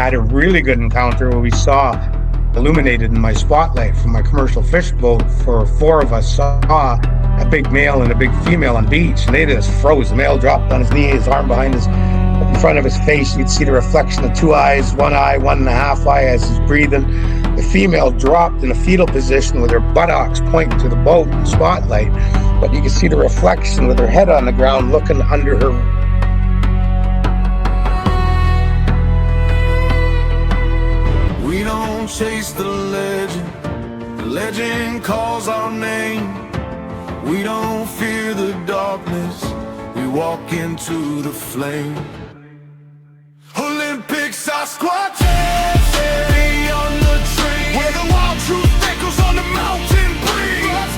had a really good encounter where we saw illuminated in my spotlight from my commercial fish boat, for four of us saw a big male and a big female on the beach, and they just froze. The male dropped on his knee, his arm behind his, in front of his face. You'd see the reflection of two eyes, one eye, 1.5 eye as he's breathing. The female dropped in a fetal position with her buttocks pointing to the boat in the spotlight, but you could see the reflection with her head on the ground looking under her. We don't chase the legend calls our name. We don't fear the darkness, we walk into the flame. Olympic Sasquatch, beyond the tree, where the wild truth echoes on the mountain breeze.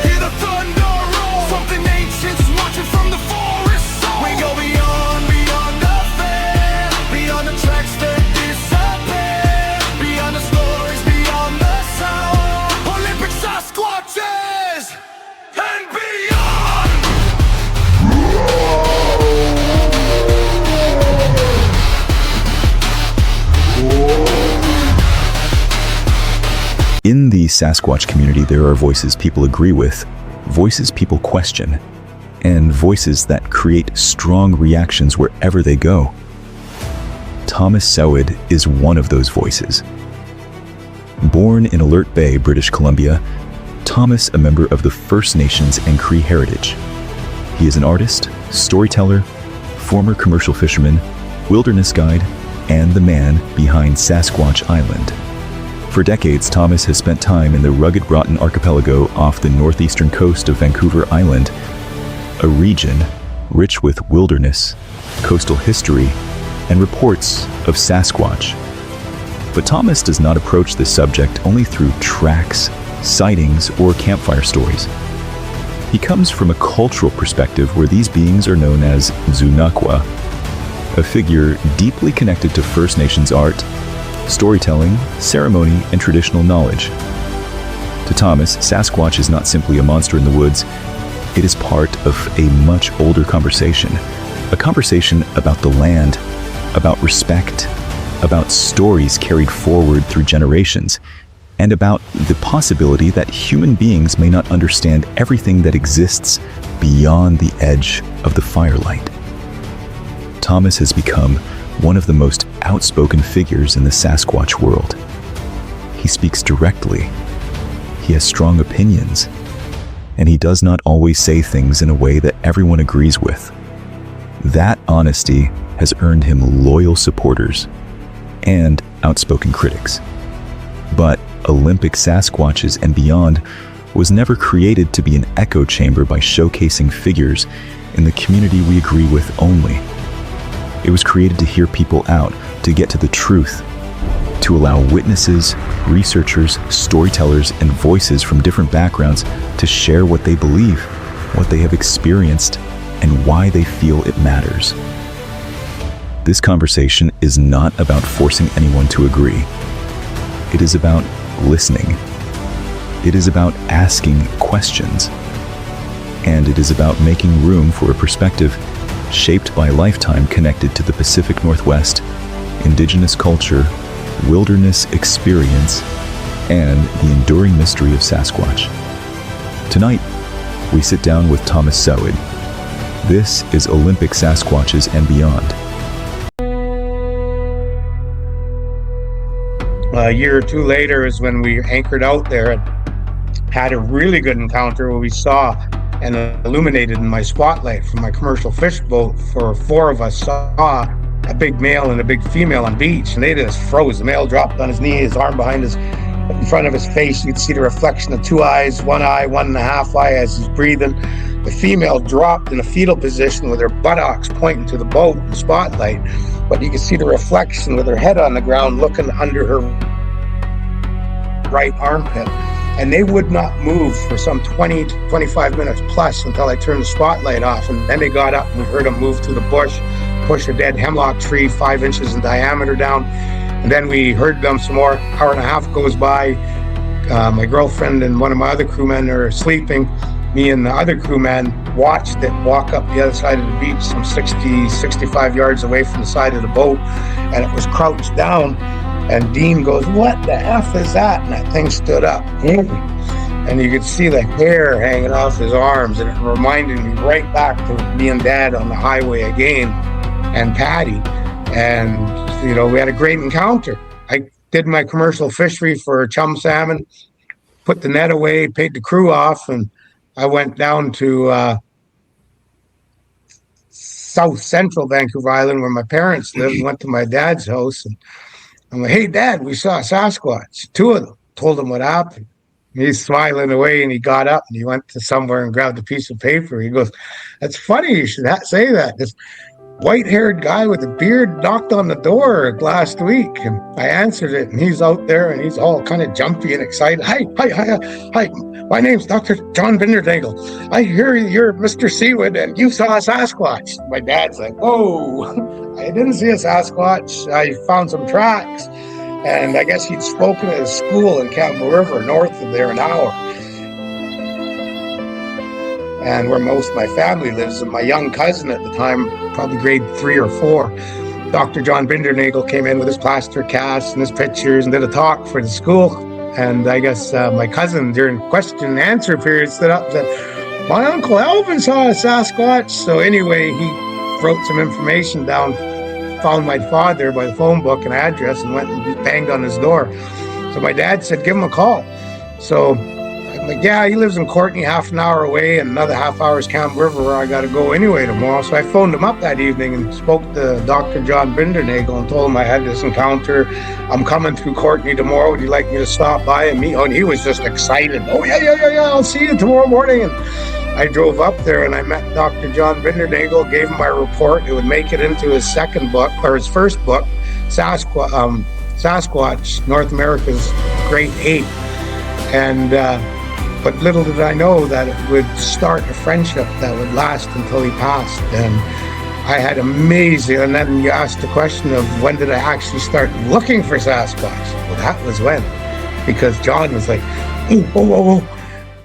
Hear the thunder roll, something ancient's watching from the forest soul. We go beyond the fair, beyond the tracks that disappear, beyond the stories, beyond the sound. Olympic Sasquatches and beyond. In the Sasquatch community, there are voices people agree with, voices people question, and voices that create strong reactions wherever they go. Thomas Sewid is one of those voices. Born in Alert Bay, British Columbia, Thomas a member of the First Nations and Cree heritage. He is an artist, storyteller, former commercial fisherman, wilderness guide, and the man behind Sasquatch Island. For decades, Thomas has spent time in the rugged Broughton Archipelago off the northeastern coast of Vancouver Island, a region rich with wilderness, coastal history, and reports of Sasquatch. But Thomas does not approach this subject only through tracks, sightings, or campfire stories. He comes from a cultural perspective where these beings are known as Zunakwa, a figure deeply connected to First Nations art, storytelling, ceremony, and traditional knowledge. To Thomas, Sasquatch is not simply a monster in the woods, it is part of a much older conversation. A conversation about the land, about respect, about stories carried forward through generations, and about the possibility that human beings may not understand everything that exists beyond the edge of the firelight. Thomas has become one of the most outspoken figures in the Sasquatch world. He speaks directly, he has strong opinions, and he does not always say things in a way that everyone agrees with. That honesty has earned him loyal supporters and outspoken critics. But Olympic Sasquatches and Beyond was never created to be an echo chamber by showcasing figures in the community we agree with only. It was created to hear people out, to get to the truth, to allow witnesses, researchers, storytellers, and voices from different backgrounds to share what they believe, what they have experienced, and why they feel it matters. This conversation is not about forcing anyone to agree. It is about listening. It is about asking questions. And it is about making room for a perspective shaped by a lifetime connected to the Pacific Northwest, Indigenous culture, wilderness experience, and the enduring mystery of Sasquatch. Tonight, we sit down with Thomas Sewid. This is Olympic Sasquatches and Beyond. A year or two later is when we anchored out there and had a really good encounter where we saw and illuminated in my spotlight from my commercial fish boat, for four of us saw a big male and a big female on the beach, and they just froze. The male dropped on his knee, his arm behind his, in front of his face. You'd see the reflection of two eyes, one eye, 1.5 eye as he's breathing. The female dropped in a fetal position with her buttocks pointing to the boat in the spotlight, but you could see the reflection with her head on the ground looking under her right armpit. And they would not move for some 20 to 25 minutes plus until I turned the spotlight off. And then they got up and we heard them move to the bush, push a dead hemlock tree 5 inches in diameter down. And then we heard them some more. Hour and a half goes by. My girlfriend and one of my other crewmen are sleeping. Me and the other crewman watched it walk up the other side of the beach, some 60, 65 yards away from the side of the boat, and it was crouched down. And Dean goes, "What the F is that?" And that thing stood up. And you could see the hair hanging off his arms, and it reminded me right back to me and Dad on the highway again, and Patty. And, you know, we had a great encounter. I did my commercial fishery for chum salmon, put the net away, paid the crew off, and I went down to south central Vancouver Island where my parents lived, went to my dad's house, and I'm like, "Hey, Dad, we saw a Sasquatch, two of them." Told him what happened. He's smiling away, and he got up and he went to somewhere and grabbed a piece of paper. He goes, "That's funny you should say that. This white-haired guy with a beard knocked on the door last week." And I answered it, and he's out there, and he's all kind of jumpy and excited. Hi, my name's Dr. John Bindernagel. I hear you're Mr. Sewid, and you saw a Sasquatch." My dad's like, "Whoa, I didn't see a Sasquatch. I found some tracks." And I guess he'd spoken at his school in Campbell River, north of there, an hour. And where most of my family lives, and my young cousin at the time, probably grade 3 or 4, Dr. John Bindernagel, came in with his plaster cast and his pictures and did a talk for the school. And I guess my cousin, during question and answer period, stood up and said, "My Uncle Alvin saw a Sasquatch." So anyway, he wrote some information down, found my father by the phone book and address, and went and banged on his door. So my dad said, "Give him a call." So I'm like, "Yeah, he lives in Courtney, half an hour away, and another half hour is Camp River, where I got to go anyway tomorrow." So I phoned him up that evening and spoke to Dr. John Bindernagel and told him I had this encounter. "I'm coming through Courtney tomorrow. Would you like me to stop by and meet?" Oh, and he was just excited. "Oh, yeah, I'll see you tomorrow morning." And I drove up there and I met Dr. John Bindernagel, gave him my report. It would make it into his second book, or his first book, Sasquatch, North America's Great Ape. And but little did I know that it would start a friendship that would last until he passed. And I had amazing, and then you asked the question of when did I actually start looking for Sasquatch? Well, that was when, because John was like, whoa,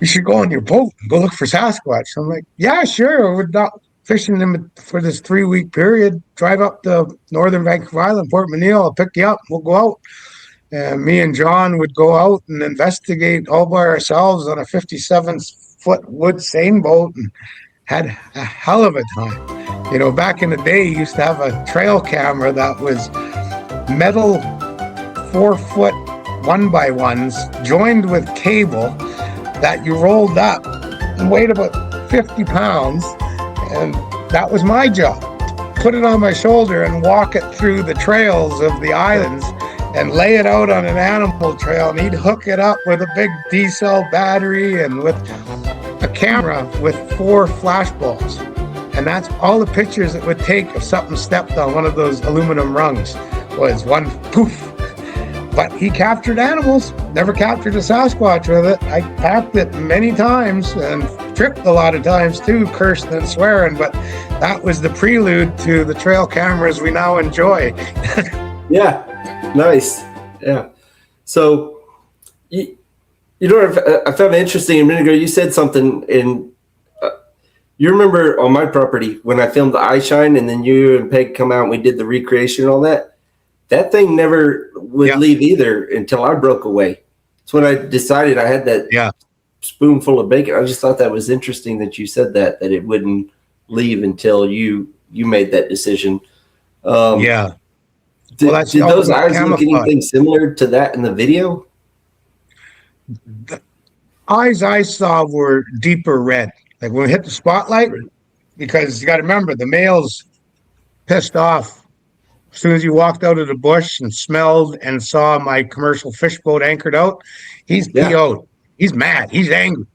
you should go on your boat and go look for Sasquatch. I'm like, yeah, sure. We're not fishing them for this 3-week period. Drive up to northern Vancouver Island, Port Manil. I'll pick you up. We'll go out. And me and John would go out and investigate all by ourselves on a 57-foot wood seine boat, and had a hell of a time. You know, back in the day, you used to have a trail camera that was metal 4-foot 1x1s joined with cable that you rolled up and weighed about 50 pounds. And that was my job. Put it on my shoulder and walk it through the trails of the islands and lay it out on an animal trail, and he'd hook it up with a big D-cell battery and with a camera with 4 flash bulbs. And that's all the pictures it would take if something stepped on one of those aluminum rungs, was one poof. But he captured animals, never captured a Sasquatch with it. I packed it many times and tripped a lot of times too, cursed and swearing, but that was the prelude to the trail cameras we now enjoy. Yeah. Nice. Yeah. So, you know, I found it interesting a minute ago. You said something in, you remember on my property when I filmed the eye shine, and then you and Peg come out and we did the recreation and all that. That thing never would leave either until I broke away. It's when I decided I had that spoonful of bacon. I just thought that was interesting that you said that it wouldn't leave until you made that decision. Did those eyes look anything similar to that in the video? The eyes I saw were deeper red. Like when we hit the spotlight, because you got to remember, the male's pissed off. As soon as you walked out of the bush and smelled and saw my commercial fish boat anchored out, he's PO'd. He's mad. He's angry.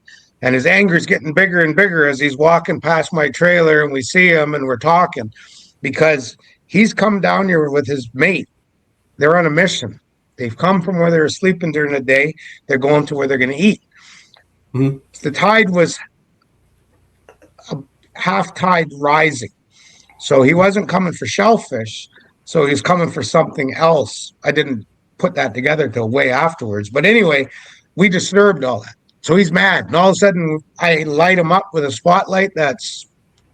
And his anger is getting bigger and bigger as he's walking past my trailer and we see him and we're talking, because he's come down here with his mate. They're on a mission. They've come from where they were sleeping during the day. They're going to where they're going to eat. Mm-hmm. The tide was a half tide rising. So he wasn't coming for shellfish. So he was coming for something else. I didn't put that together till way afterwards. But anyway, we disturbed all that. So he's mad. And all of a sudden, I light him up with a spotlight that's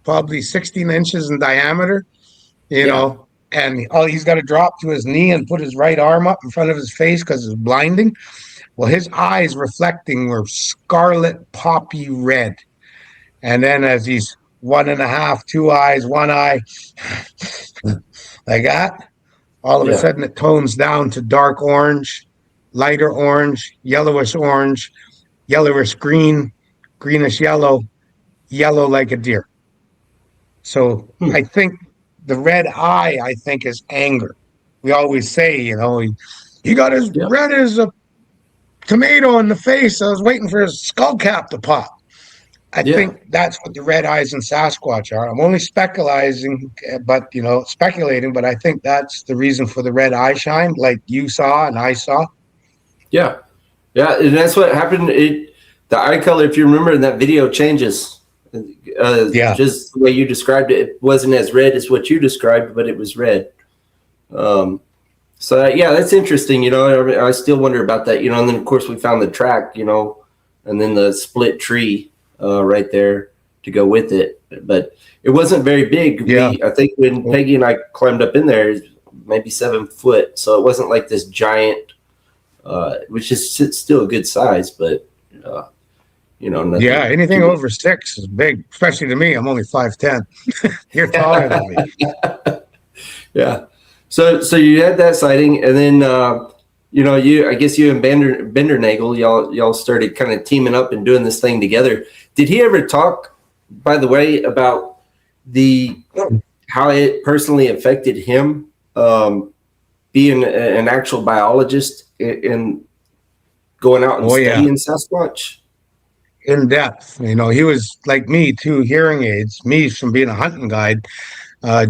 probably 16 inches in diameter, Yeah. and all he's got to drop to his knee and put his right arm up in front of his face because it's blinding. Well, his eyes reflecting were scarlet poppy red. And then as he's one and a half, two eyes, one eye, like that, all of a Yeah. sudden it tones down to dark orange, lighter orange, yellowish green, greenish yellow, yellow like a deer. So Hmm. I think the red eye, I think, is anger. We always say, he got as Yeah. red as a tomato in the face. I was waiting for his skull cap to pop. I Yeah. think that's what the red eyes in Sasquatch are. I'm only speculating, but I think that's the reason for the red eye shine, like you saw and I saw. Yeah. Yeah. And that's what happened. The eye color, if you remember in that video, changes. Yeah. Just the way you described it, it wasn't as red as what you described, but it was red. So yeah, that's interesting. I still wonder about that. And then of course we found the track. And then the split tree right there to go with it. But it wasn't very big. Yeah. I think when Peggy and I climbed up in there, maybe 7 foot. So it wasn't like this giant, which is still a good size, but nothing. Yeah, anything over 6 is big, especially to me. I'm only 5'10". You're taller than me. Yeah. So you had that sighting, and then I guess you and Bendernagel, y'all started kind of teaming up and doing this thing together. Did he ever talk, by the way, about how it personally affected him being an actual biologist and going out and studying Sasquatch? In depth. He was like me, 2 hearing aids. Me from being a hunting guide.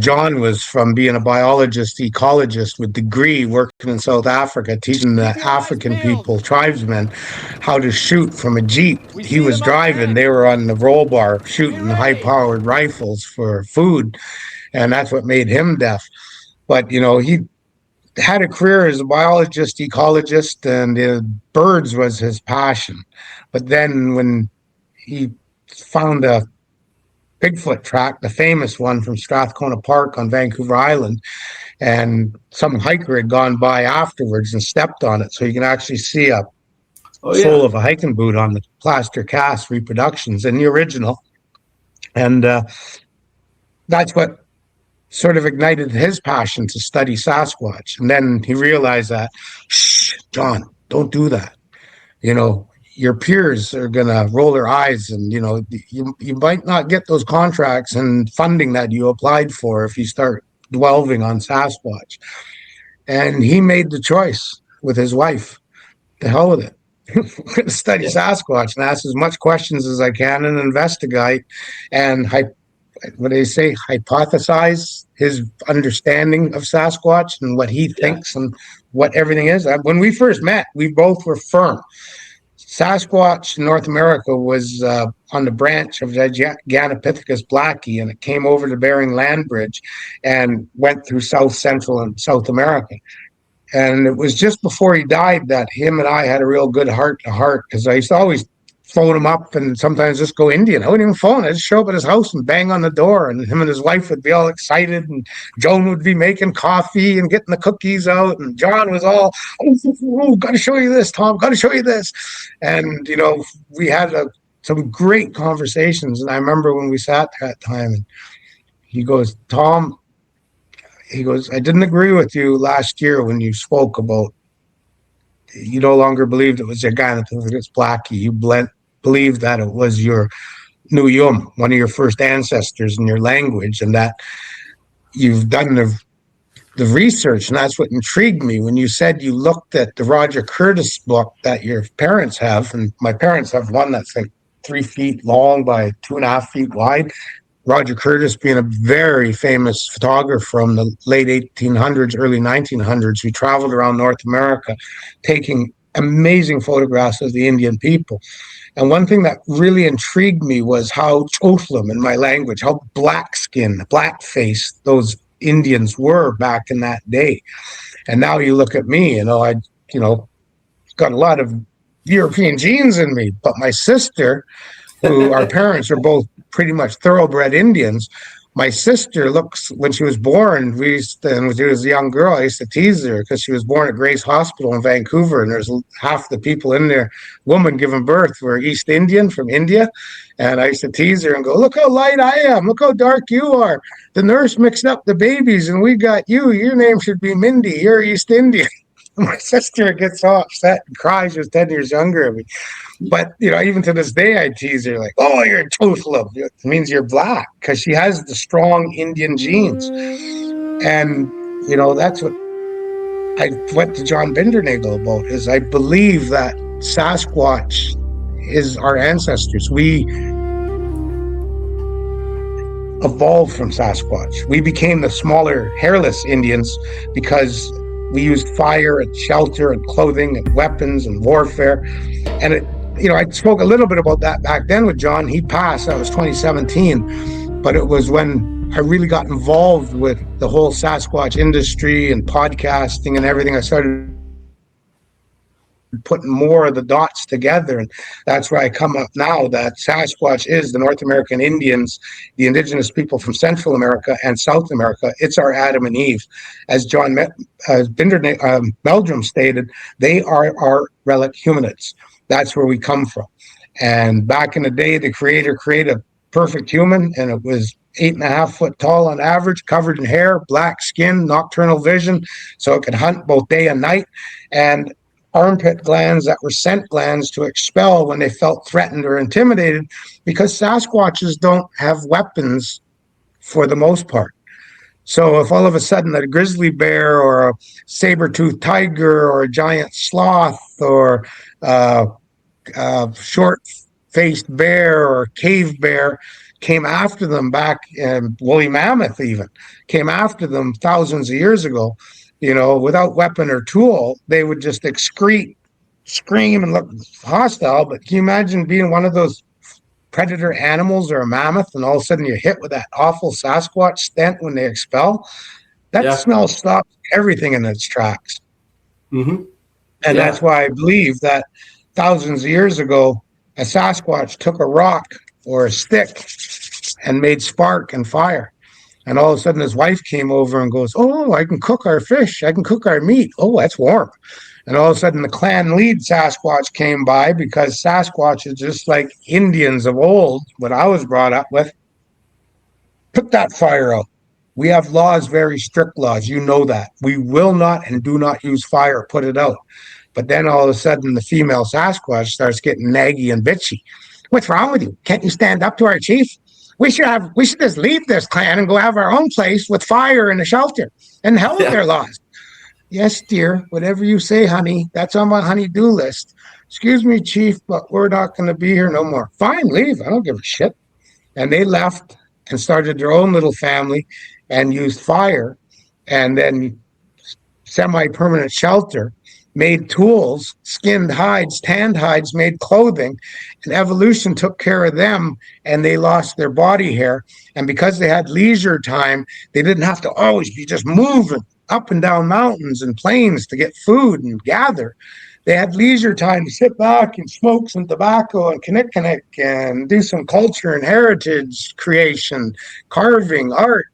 John was from being a biologist, ecologist with degree, working in South Africa, teaching the African people, tribesmen, how to shoot from a Jeep. He was driving. They were on the roll bar shooting high-powered rifles for food, and that's what made him deaf. But, he had a career as a biologist, ecologist, and birds was his passion. But then when he found a Bigfoot track, the famous one from Strathcona Park on Vancouver Island, and some hiker had gone by afterwards and stepped on it, so you can actually see a sole of a hiking boot on the plaster cast reproductions in the original. And that's what sort of ignited his passion to study Sasquatch. And then he realized that, shh, John, don't do that. Your peers are going to roll their eyes, and you might not get those contracts and funding that you applied for if you start delving on Sasquatch. And he made the choice with his wife. The hell with it. I'm going to study Sasquatch and ask as much questions as I can and investigate and what they say, hypothesize his understanding of Sasquatch and what he thinks and what everything is. When we first met, we both were firm. Sasquatch in North America was on the branch of the Gigantopithecus blacki, and it came over the Bering Land Bridge and went through South Central and South America. And it was just before he died that him and I had a real good heart-to-heart, because I used to always phone him up and sometimes just go Indian. I wouldn't even phone. I'd just show up at his house and bang on the door, and him and his wife would be all excited, and Joan would be making coffee and getting the cookies out, and John was all, oh, got to show you this, Tom, got to show you this. And, we had some great conversations. And I remember when we sat that time, and he goes, Tom, I didn't agree with you last year when you spoke about you no longer believed it was Gigantopithecus blacki. You believed that it was your Nuyum, one of your first ancestors in your language, and that you've done the research. And that's what intrigued me when you said you looked at the Roger Curtis book that your parents have, and my parents have one that's like 3 feet long by 2.5 feet wide. Roger Curtis being a very famous photographer from the late 1800s, early 1900s, who traveled around North America taking amazing photographs of the Indian people. And one thing that really intrigued me was how Chothlam, in my language, how black-skinned, black-faced those Indians were back in that day. And now you look at me, I got a lot of European genes in me. But my sister, who our parents are both pretty much thoroughbred Indians, my sister looks when she was born. And when she was a young girl, I used to tease her because she was born at Grace Hospital in Vancouver, and there's half the people in there, woman giving birth, were East Indian from India, and I used to tease her and go, "Look how light I am! Look how dark you are! The nurse mixed up the babies, and we got you. Your name should be Mindy. You're East Indian." My sister gets all upset and cries. She was 10 years younger than me. But, even to this day, I tease her like, "Oh, you're a toothlip." It means you're black because she has the strong Indian genes. And, that's what I went to John Bindernagel about is I believe that Sasquatch is our ancestors. We evolved from Sasquatch. We became the smaller, hairless Indians because we used fire and shelter and clothing and weapons and warfare. And I spoke a little bit about that back then with John. He passed. That was 2017. But it was when I really got involved with the whole Sasquatch industry and podcasting and everything. I started putting more of the dots together. And that's where I come up now, that Sasquatch is the North American Indians, the indigenous people from Central America and South America. It's our Adam and Eve. As John Meldrum stated, they are our relic humanids. That's where we come from. And back in the day, the creator created a perfect human, and it was 8.5 foot tall on average, covered in hair, black skin, nocturnal vision, so it could hunt both day and night, and armpit glands that were scent glands to expel when they felt threatened or intimidated, because Sasquatches don't have weapons for the most part. So if all of a sudden a grizzly bear or a saber-toothed tiger or a giant sloth or short-faced bear or cave bear came after them back, and woolly mammoth even came after them thousands of years ago, without weapon or tool, they would just excrete, scream, and look hostile. But can you imagine being one of those predator animals or a mammoth, and all of a sudden you're hit with that awful Sasquatch scent when they expel? That smell stops everything in its tracks. Mm-hmm. And that's why I believe that thousands of years ago, a Sasquatch took a rock or a stick and made spark and fire. And all of a sudden his wife came over and goes, "Oh, I can cook our fish. I can cook our meat. Oh, that's warm." And all of a sudden the clan lead Sasquatch came by, because Sasquatch is just like Indians of old, what I was brought up with. Put that fire out. We have laws, very strict laws. You know that. We will not and do not use fire. Put it out. But then all of a sudden the female Sasquatch starts getting naggy and bitchy. "What's wrong with you? Can't you stand up to our chief? We should just leave this clan and go have our own place with fire and a shelter, and hell with their laws." "Yes, dear, whatever you say, honey. That's on my honey-do list. Excuse me, chief, but we're not going to be here no more." "Fine, leave. I don't give a shit." And they left and started their own little family and used fire and then semi-permanent shelter, made tools, skinned hides, tanned hides, made clothing, and evolution took care of them, and they lost their body hair. And because they had leisure time, they didn't have to always be just moving up and down mountains and plains to get food and gather. They had leisure time to sit back and smoke some tobacco and kinnick and do some culture and heritage creation, carving, art,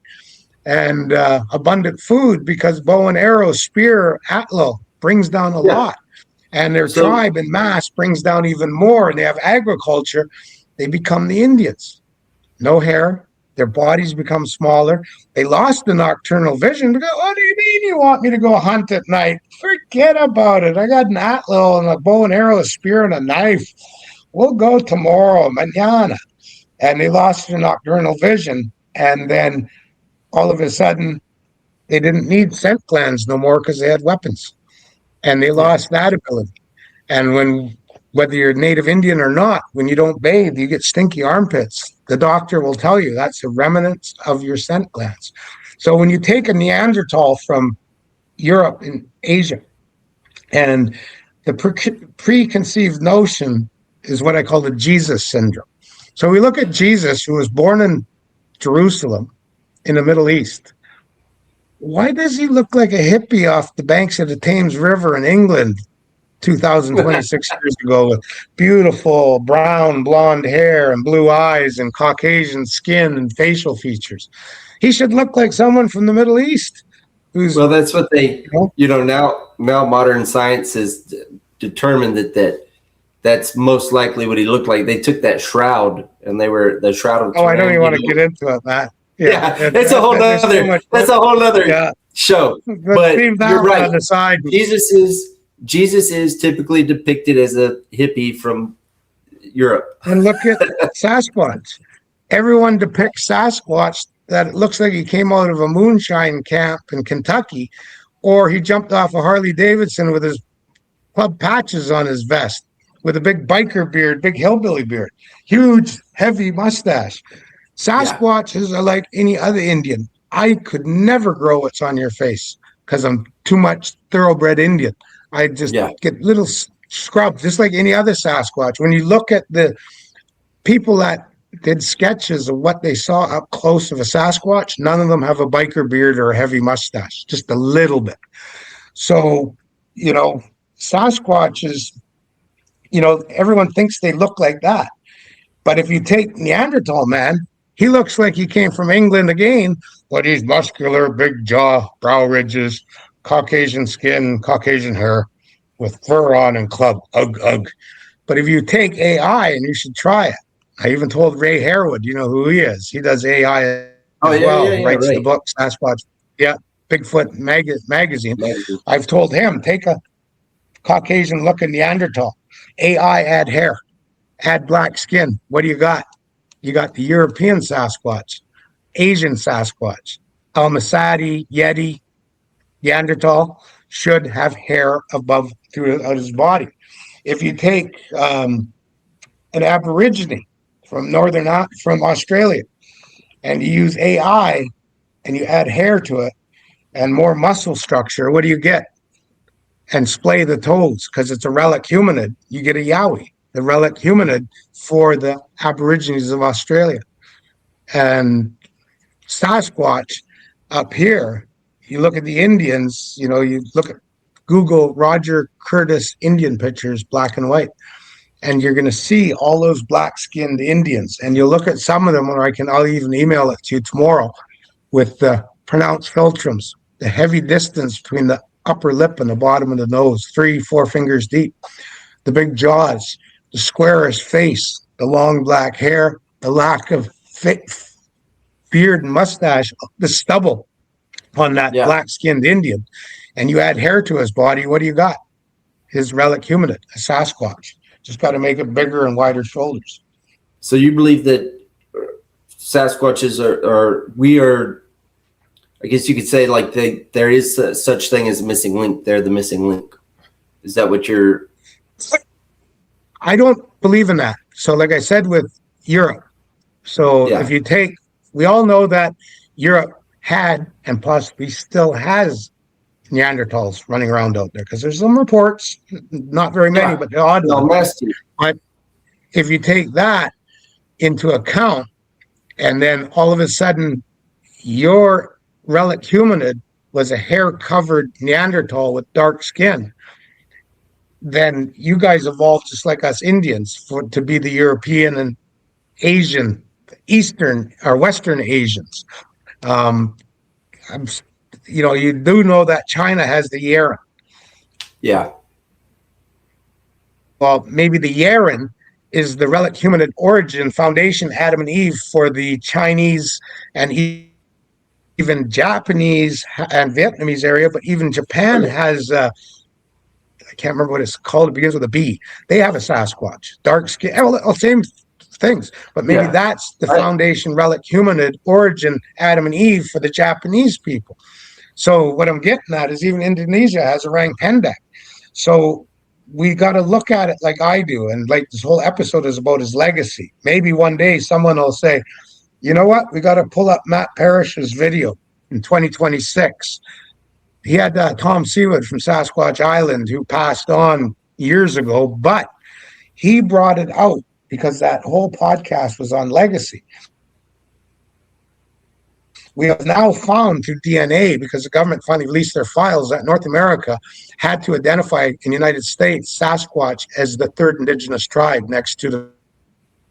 and abundant food, because bow and arrow, spear, atlatl brings down a lot, and their tribe in mass brings down even more. And they have agriculture. They become the Indians. No hair. Their bodies become smaller. They lost the nocturnal vision. Because, "What do you mean you want me to go hunt at night? Forget about it. I got an atlatl and a bow and arrow, a spear and a knife. We'll go tomorrow, mañana." And they lost their nocturnal vision. And then all of a sudden, they didn't need scent glands no more because they had weapons. And they lost that ability. And whether you're Native Indian or not, when you don't bathe, you get stinky armpits. The doctor will tell you that's a remnant of your scent glands. So when you take a Neanderthal from Europe and Asia, and the preconceived notion is what I call the Jesus syndrome. So we look at Jesus, who was born in Jerusalem in the Middle East. Why does he look like a hippie off the banks of the Thames River in England 2026 years ago with beautiful brown blonde hair and blue eyes and Caucasian skin and facial features. He should look like someone from the Middle East who's, Well, that's what they, you know, now modern science has determined that's most likely what he looked like. They took that shroud and they were the shroud of oh, I don't Turin. even want to get into it, Matt. Yeah, Yeah, it's a whole there's so nother. much. That's a whole nother Yeah, show. let's But leave that you're one right. on the side. Jesus is typically depicted as a hippie from Europe. And look at Sasquatch. Everyone depicts Sasquatch that it looks like he came out of a moonshine camp in Kentucky, or he jumped off a Harley Davidson with his club patches on his vest, with a big biker beard, big hillbilly beard, huge, heavy mustache. Sasquatches are like any other Indian. I could never grow what's on your face because I'm too much thoroughbred Indian. I just Yeah. get little scrubs, just like any other Sasquatch. When you look at the people that did sketches of what they saw up close of a Sasquatch, none of them have a biker beard or a heavy mustache, just a little bit. So, you know, Sasquatch is, everyone thinks they look like that. But if you take Neanderthal man, he looks like he came from England again, but he's muscular, big jaw, brow ridges, Caucasian skin, Caucasian hair, with fur on and club. Ugh, ugh. But if you take AI, and you should try it, I even told Ray Harewood, you know who he is. He does AI Oh as yeah, well, yeah, yeah. writes the Right. book, Sasquatch. Yeah, Bigfoot magazine. Amazing. I've told him, take a Caucasian looking Neanderthal, AI, add hair, add black skin. What do you got? You got the European Sasquatch, Asian Sasquatch, Almasadi, Yeti, Neanderthal should have hair above throughout his body. If you take an Aborigine from from Australia, and you use AI and you add hair to it and more muscle structure, what do you get? And splay the toes because it's a relic hominid. You get a Yowie, the relic hominid for the Aborigines of Australia. And Sasquatch up here, you look at the Indians, you look at Google Roger Curtis Indian pictures, black and white, and you're going to see all those black skinned Indians. And you'll look at some of them, or I'll even email it to you tomorrow with the pronounced philtrums, the heavy distance between the upper lip and the bottom of the nose, 3-4 fingers deep, the big jaws, the squarish face, the long black hair, the lack of beard and mustache, the stubble on that black skinned Indian. And you add hair to his body, what do you got? His relic hominid, a Sasquatch. Just got to make it bigger and wider shoulders. So you believe that Sasquatches are, I guess you could say, like there is such thing as a missing link. They're the missing link. Is that what you're? I don't believe in that. So like I said with Europe, so if you take, we all know that Europe had and possibly still has Neanderthals running around out there because there's some reports, not very many, but the odd ones. But if you take that into account, and then all of a sudden your relic hominid was a hair-covered Neanderthal with dark skin, then you guys evolved just like us Indians to be the European and Asian, Eastern or Western Asians. You do know that China has the Yeren. Yeah. Well, maybe the Yeren is the relic hominid origin foundation, Adam and Eve, for the Chinese and even Japanese and Vietnamese area, but even Japan has, I can't remember what it's called, it begins with a B. They have a Sasquatch, dark skin, same things, but maybe that's the foundation relic hominid origin, Adam and Eve, for the Japanese people. So what I'm getting at is even Indonesia has a orang pendek. So we got to look at it like I do. And like this whole episode is about his legacy. Maybe one day someone will say, you know what? We got to pull up Matt Parrish's video in 2026. He had Tom Sewid from Sasquatch Island who passed on years ago, but he brought it out because that whole podcast was on legacy. We have now found through DNA, because the government finally released their files, that North America had to identify in the United States Sasquatch as the third indigenous tribe next to the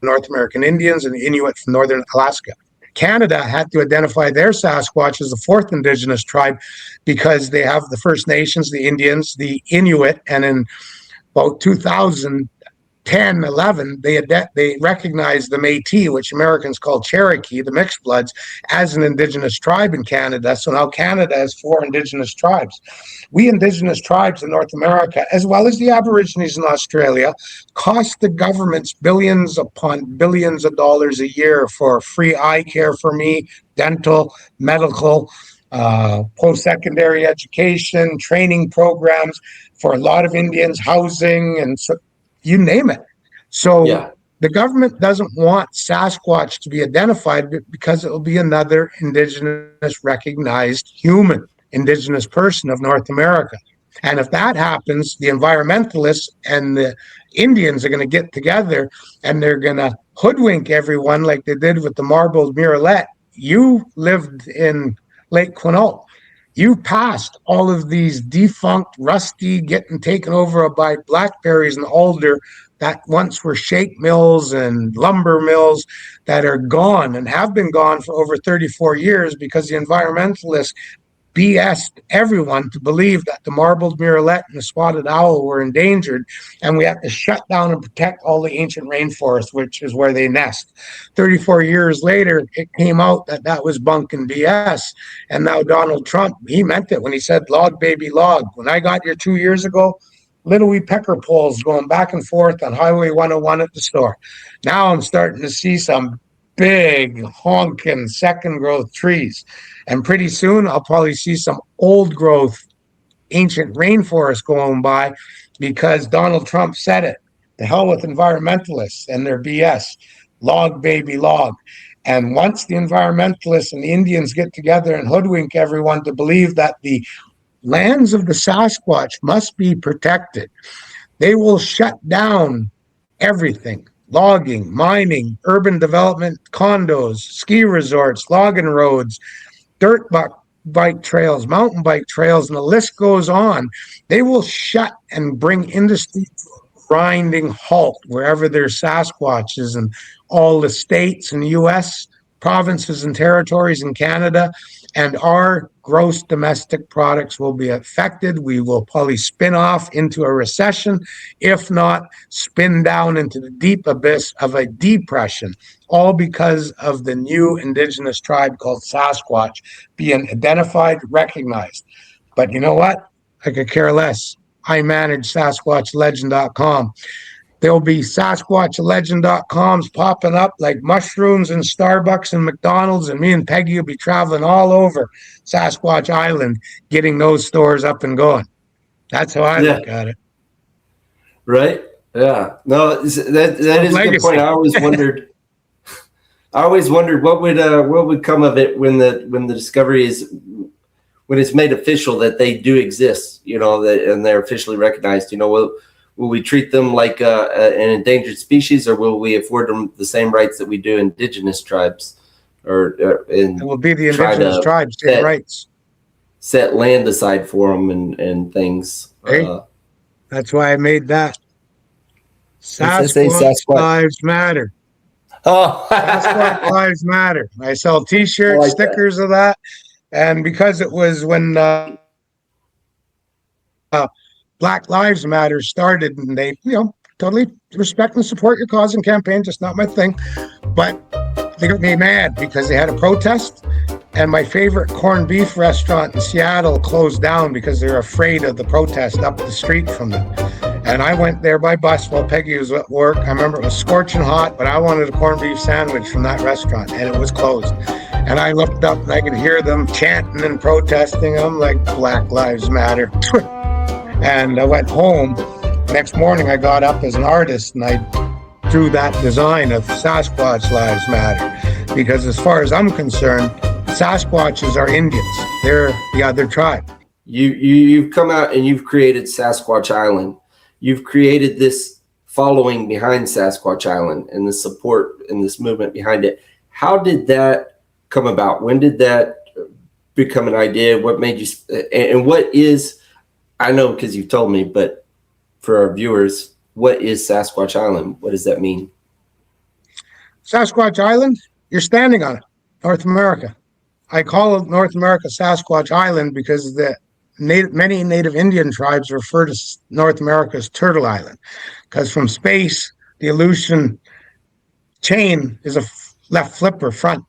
North American Indians and the Inuit from northern Alaska. Canada had to identify their Sasquatch as the fourth indigenous tribe because they have the First Nations, the Indians, the Inuit, and in about 2010, 11, they recognized the Métis, which Americans call Cherokee, the mixed bloods, as an indigenous tribe in Canada. So now Canada has 4 indigenous tribes. We indigenous tribes in North America, as well as the Aborigines in Australia, cost the governments billions upon billions of dollars a year for free eye care for me, dental, medical, post-secondary education, training programs for a lot of Indians, housing, and so, you name it. So Yeah. the government doesn't want Sasquatch to be identified because it will be another indigenous recognized human, indigenous person of North America. And if that happens, the environmentalists and the Indians are going to get together and they're going to hoodwink everyone like they did with the marbled murrelet. You lived in Lake Quinault. You passed all of these defunct, rusty, getting taken over by blackberries and alder that once were shake mills and lumber mills that are gone and have been gone for over 34 years because the environmentalists BS'd everyone to believe that the marbled murrelet and the spotted owl were endangered, and we have to shut down and protect all the ancient rainforest, which is where they nest. 34 years later, it came out that that was bunk and BS, and now Donald Trump, he meant it when he said, log, baby, log. When I got here 2 years ago, little wee pecker poles going back and forth on Highway 101 at the store. Now I'm starting to see some big honking second growth trees. And pretty soon I'll probably see some old growth ancient rainforest going by because Donald Trump said it. The hell with environmentalists and their BS. Log, baby, log. And once the environmentalists and the Indians get together and hoodwink everyone to believe that the lands of the Sasquatch must be protected, they will shut down everything. Logging, mining, urban development, condos, ski resorts, logging roads, dirt bike trails, mountain bike trails, and the list goes on. They will shut and bring industry to a grinding halt wherever there's Sasquatches in all the states in the U.S., provinces and territories in Canada, and our gross domestic products will be affected. We will probably spin off into a recession, if not spin down into the deep abyss of a depression, all because of the new indigenous tribe called Sasquatch being identified, recognized. But you know what? I could care less. I manage SasquatchLegend.com. There'll be SasquatchLegend.coms popping up like mushrooms in Starbucks and McDonald's, and me and Peggy will be traveling all over Sasquatch Island, getting those stores up and going. That's how I look at it. Right? Yeah. No, that is a good point. I always wondered. What would come of it when the discovery is, when it's made official that they do exist, and they're officially recognized. Will we treat them like an endangered species, or will we afford them the same rights that we do indigenous tribes? It will be the indigenous tribes' rights. Set land aside for them and things. Hey, that's why I made that. Sasquatch lives matter. Oh, Sasquatch lives matter. I sell T-shirts, stickers of that, and because it was when Black Lives Matter started, and they, totally respect and support your cause and campaign, just not my thing. But they got me mad because they had a protest, and my favorite corned beef restaurant in Seattle closed down because they're afraid of the protest up the street from them. And I went there by bus while Peggy was at work. I remember it was scorching hot, but I wanted a corned beef sandwich from that restaurant, and it was closed. And I looked up and I could hear them chanting and protesting. I'm like, Black Lives Matter. And I went home. Next morning, I got up as an artist and I drew that design of Sasquatch Lives Matter. Because as far as I'm concerned, Sasquatches are Indians. They're the other tribe. You've come out and you've created Sasquatch Island. You've created this following behind Sasquatch Island and the support and this movement behind it. How did that come about? When did that become an idea? What made you, and what is, I know because you've told me, but for our viewers, what is Sasquatch Island? What does that mean? Sasquatch Island, you're standing on it, North America. I call it North America Sasquatch Island because many native Indian tribes refer to North America as Turtle Island, because from space, the Aleutian chain is a left flipper front.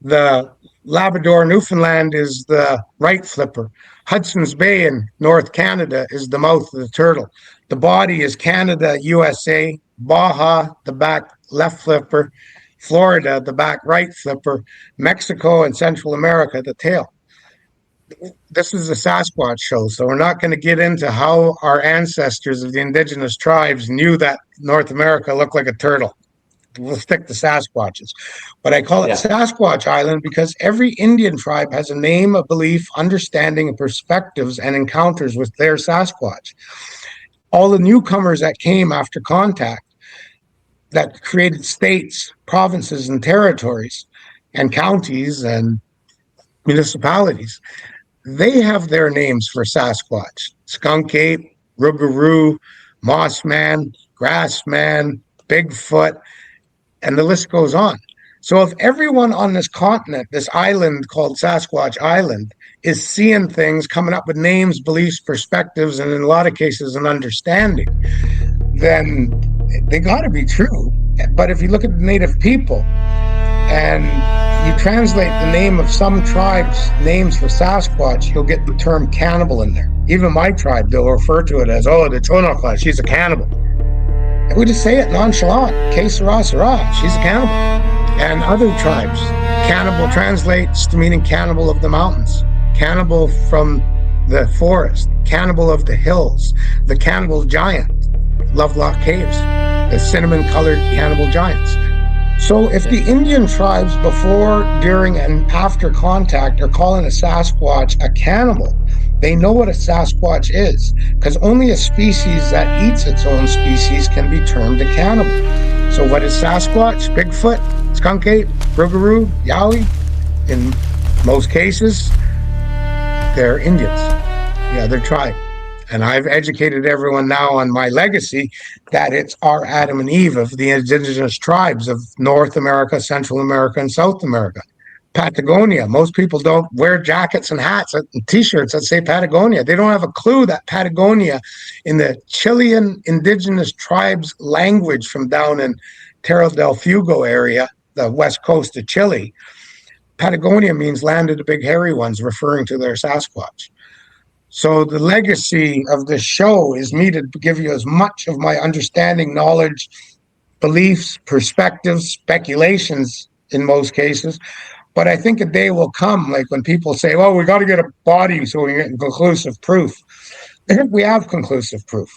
The Labrador, Newfoundland is the right flipper. Hudson's Bay in North Canada is the mouth of the turtle. The body is Canada, USA, Baja, the back left flipper, Florida, the back right flipper, Mexico and Central America, the tail. This is a Sasquatch show, so we're not going to get into how our ancestors of the indigenous tribes knew that North America looked like a turtle. We'll stick to Sasquatches. But I call it Sasquatch Island because every Indian tribe has a name, a belief, understanding, and perspectives and encounters with their Sasquatch. All the newcomers that came after contact that created states, provinces, and territories, and counties and municipalities, they have their names for Sasquatch. Skunk Ape, Rougarou, Mossman, Grassman, Bigfoot, and the list goes on. So if everyone on this continent, this island called Sasquatch Island, is seeing things, coming up with names, beliefs, perspectives, and in a lot of cases an understanding, then they got to be true. But if you look at the native people and you translate the name of some tribes' names for Sasquatch, you'll get the term cannibal in there. Even my tribe, they'll refer to it as, oh, the Tonopah, she's a cannibal. And we just say it nonchalant. Que sera, sera, she's a cannibal. And other tribes, cannibal translates to meaning cannibal of the mountains, cannibal from the forest, cannibal of the hills, the cannibal giant, Lovelock Caves, the cinnamon-colored cannibal giants. So if the Indian tribes before, during, and after contact are calling a Sasquatch a cannibal, they know what a Sasquatch is, because only a species that eats its own species can be termed a cannibal. So what is Sasquatch? Bigfoot, Skunk Ape, Rougarou, Yowie? In most cases, they're Indians, the other tribe. And I've educated everyone now on my legacy that it's our Adam and Eve of the indigenous tribes of North America, Central America, and South America. Patagonia. Most people don't wear jackets and hats and t-shirts that say Patagonia. They don't have a clue that Patagonia in the Chilean indigenous tribes language from down in Terra del Fuego area, the west coast of Chile, Patagonia means land of the big hairy ones, referring to their Sasquatch. So the legacy of this show is me to give you as much of my understanding, knowledge, beliefs, perspectives, speculations in most cases. But I think a day will come, like when people say, well, we got to get a body so we can get conclusive proof. I think we have conclusive proof.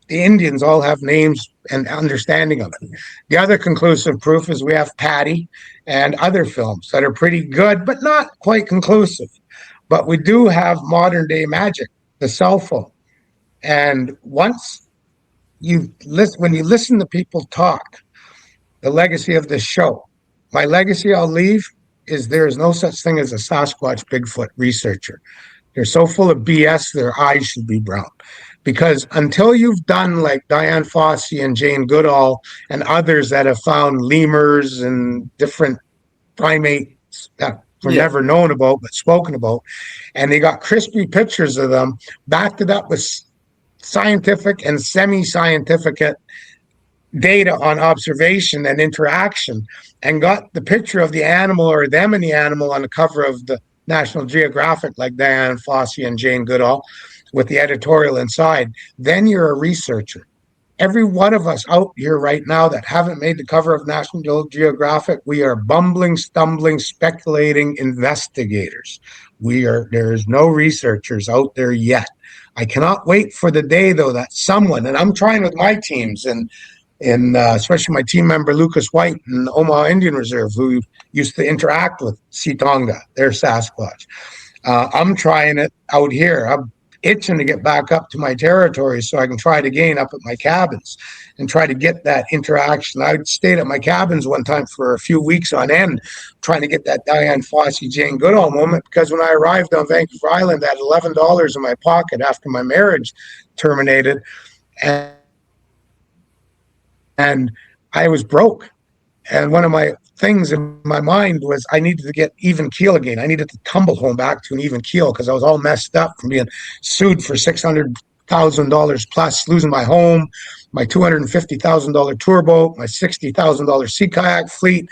The Indians all have names and understanding of it. The other conclusive proof is we have Patty and other films that are pretty good, but not quite conclusive. But we do have modern day magic, the cell phone. And once when you listen to people talk, the legacy of this show, my legacy I'll leave is there is no such thing as a Sasquatch Bigfoot researcher. They're so full of BS, their eyes should be brown. Because until you've done like Diane Fossey and Jane Goodall and others that have found lemurs and different primates that were never known about but spoken about, and they got crispy pictures of them, backed it up with scientific and semi-scientific data on observation and interaction, and got the picture of the animal or them and the animal on the cover of the National Geographic, like Diane Fossey and Jane Goodall, with the editorial inside, then you're a researcher. Every one of us out here right now that haven't made the cover of National Geographic, we are bumbling, stumbling, speculating investigators. There is no researchers out there yet. I cannot wait for the day, though, that someone, and I'm trying with my teams, and especially my team member Lucas White in the Omaha Indian Reserve, who used to interact with Sitonga, their Sasquatch. I'm trying it out here. itching to get back up to my territory so I can try it again up at my cabins and try to get that interaction. I stayed at my cabins one time for a few weeks on end, trying to get that Diane Fossey, Jane Goodall moment, because when I arrived on Vancouver Island, I had $11 in my pocket after my marriage terminated, and I was broke. And one of my things in my mind was I needed to get even keel again. I needed to tumble home back to an even keel because I was all messed up from being sued for $600,000 plus, losing my home, my $250,000 tour boat, my $60,000 sea kayak fleet,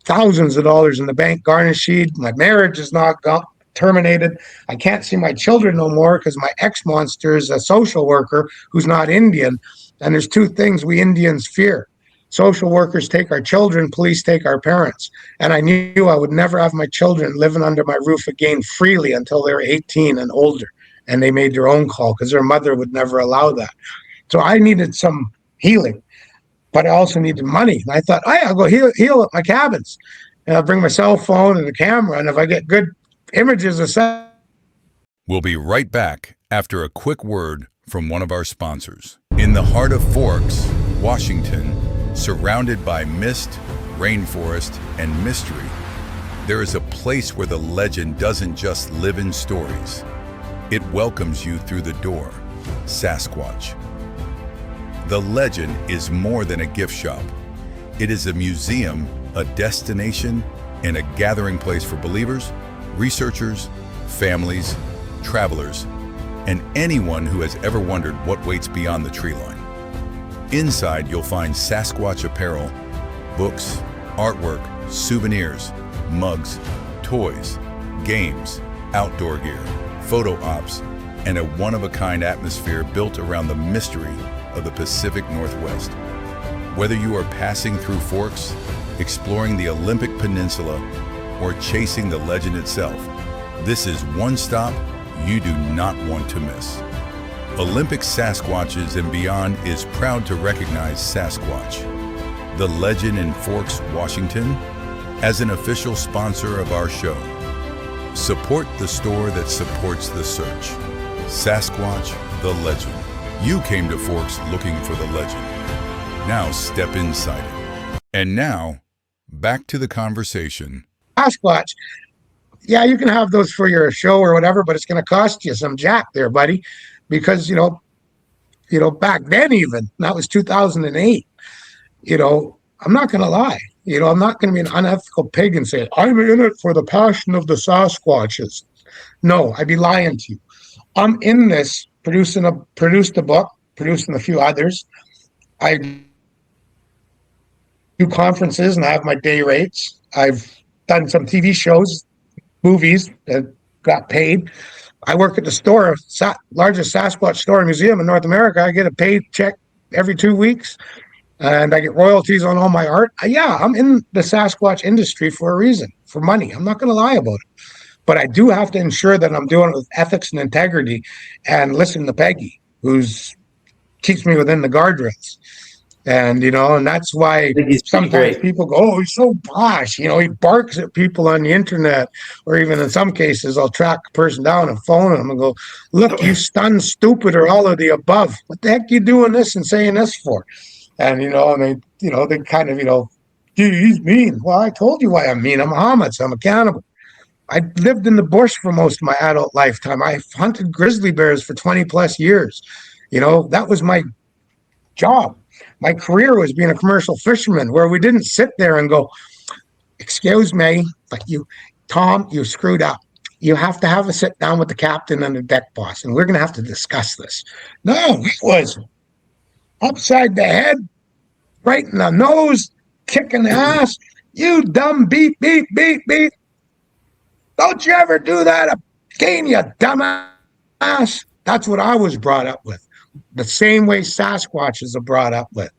thousands of dollars in the bank garnished. My marriage is not terminated. I can't see my children no more because my ex-monster is a social worker who's not Indian. And there's two things we Indians fear. Social workers take our children, police take our parents. And I knew I would never have my children living under my roof again freely until they were 18 and older. And they made their own call because their mother would never allow that. So I needed some healing, but I also needed money. And I thought, hey, I'll go heal at my cabins. And I'll bring my cell phone and the camera. And if I get good images of... We'll be right back after a quick word from one of our sponsors. In the heart of Forks, Washington, surrounded by mist, rainforest, and mystery, there is a place where the legend doesn't just live in stories. It welcomes you through the door, Sasquatch. The legend is more than a gift shop. It is a museum, a destination, and a gathering place for believers, researchers, families, travelers, and anyone who has ever wondered what waits beyond the tree line. Inside, you'll find Sasquatch apparel, books, artwork, souvenirs, mugs, toys, games, outdoor gear, photo ops, and a one-of-a-kind atmosphere built around the mystery of the Pacific Northwest. Whether you are passing through Forks, exploring the Olympic Peninsula, or chasing the legend itself, this is one stop you do not want to miss. Olympic Sasquatches and Beyond is proud to recognize Sasquatch, the legend in Forks, Washington, as an official sponsor of our show. Support the store that supports the search. Sasquatch, the legend. You came to Forks looking for the legend. Now step inside it. And now, back to the conversation. Sasquatch. Yeah, you can have those for your show or whatever, but it's going to cost you some jack there, buddy. Because, back then even, that was 2008, I'm not going to lie. I'm not going to be an unethical pig and say, I'm in it for the passion of the Sasquatches. No, I'd be lying to you. I'm in this, produced a book, producing a few others. I do conferences and I have my day rates. I've done some TV shows, movies that got paid. I work at the store, largest Sasquatch store and museum in North America. I get a paycheck every 2 weeks, and I get royalties on all my art. Yeah, I'm in the Sasquatch industry for a reason, for money. I'm not going to lie about it. But I do have to ensure that I'm doing it with ethics and integrity and listen to Peggy, who's keeps me within the guardrails. And, and that's why sometimes people go, oh, he's so brash. He barks at people on the internet, or even in some cases, I'll track a person down and phone them and go, look, you stunned, stupid, or all of the above. What the heck you doing this and saying this for? And, they kind of, he's mean. Well, I told you why I'm mean. I'm a Muhammad, so I'm a cannibal. I lived in the bush for most of my adult lifetime. I hunted grizzly bears for 20 plus years. That was my job. My career was being a commercial fisherman, where we didn't sit there and go, excuse me, but Tom, you screwed up. You have to have a sit down with the captain and the deck boss, and we're going to have to discuss this. No, it was upside the head, right in the nose, kicking the ass. You dumb beep, beep, beep, beep. Don't you ever do that again, you dumbass. That's what I was brought up with. The same way Sasquatches are brought up with.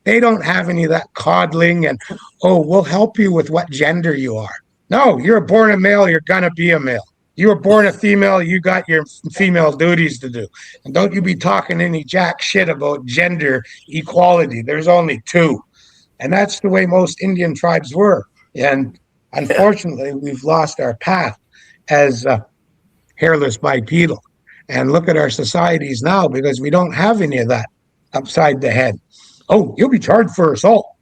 They don't have any of that coddling and, oh, we'll help you with what gender you are. No, you're born a male, you're going to be a male. You were born a female, you got your female duties to do. And don't you be talking any jack shit about gender equality. There's only two. And that's the way most Indian tribes were. And unfortunately, we've lost our path as hairless bipedal. And look at our societies now, because we don't have any of that upside the head. Oh, you'll be charged for assault.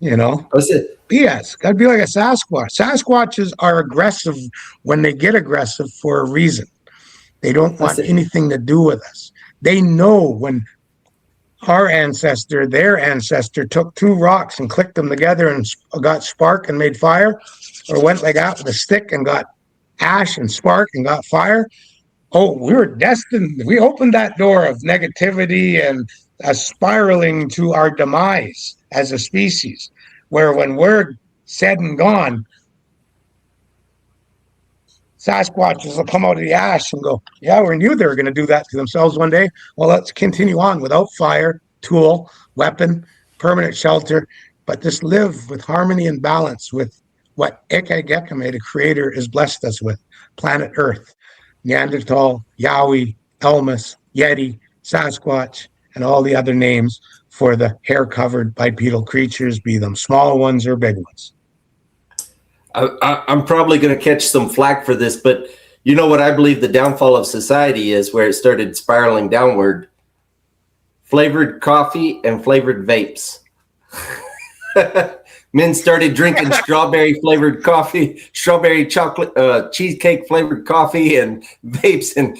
You know, That's it. BS. Gotta be like a Sasquatch. Sasquatches are aggressive when they get aggressive for a reason. They don't That's want it. anything to do with us. They know when their ancestor, took two rocks and clicked them together and got spark and made fire, or went like that with a stick and got ash and spark and got fire. Oh, we were destined. We opened that door of negativity and spiraling to our demise as a species, where when we're said and gone, Sasquatches will come out of the ash and go, yeah, we knew they were going to do that to themselves one day. Well, let's continue on without fire, tool, weapon, permanent shelter, but just live with harmony and balance with what Ekagekame, the creator, has blessed us with, planet Earth. Neanderthal, Yowie, Elmus, Yeti, Sasquatch, and all the other names for the hair-covered bipedal creatures, be them small ones or big ones. I'm probably going to catch some flack for this, but you know what I believe the downfall of society is, where it started spiraling downward? Flavored coffee and flavored vapes. Men started drinking strawberry flavored coffee, strawberry chocolate, cheesecake flavored coffee, and vapes, and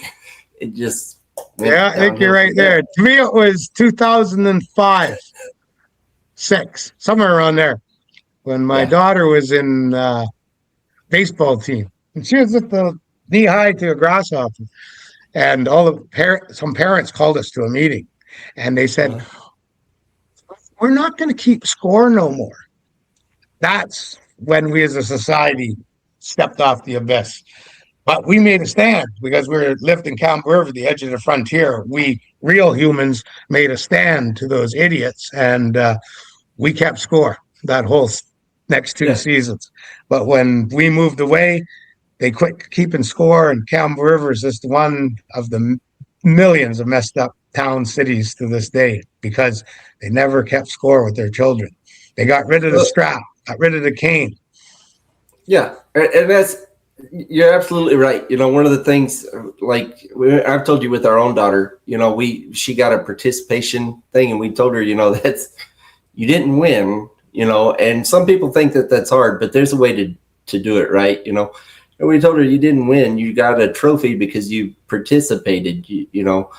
it just I think you're right there. To me, it was 2005, 6, somewhere around there, when my daughter was in baseball team, and she was at the knee high to a grasshopper, and some parents called us to a meeting, and they said, "We're not going to keep score no more." That's when we as a society stepped off the abyss. But we made a stand because we lived in Camp River, the edge of the frontier. We real humans made a stand to those idiots, and we kept score that whole next 2 seasons. But when we moved away, they quit keeping score, and Camp River is just one of the millions of messed up town cities to this day because they never kept score with their children. They got rid of the strap, got rid of the cane. Yeah, and you're absolutely right. You know, one of the things, like I've told you with our own daughter, you know, she got a participation thing, and we told her, you know, you didn't win, you know, and some people think that that's hard, but there's a way to do it right, you know. And we told her, you didn't win, you got a trophy because you participated. You know,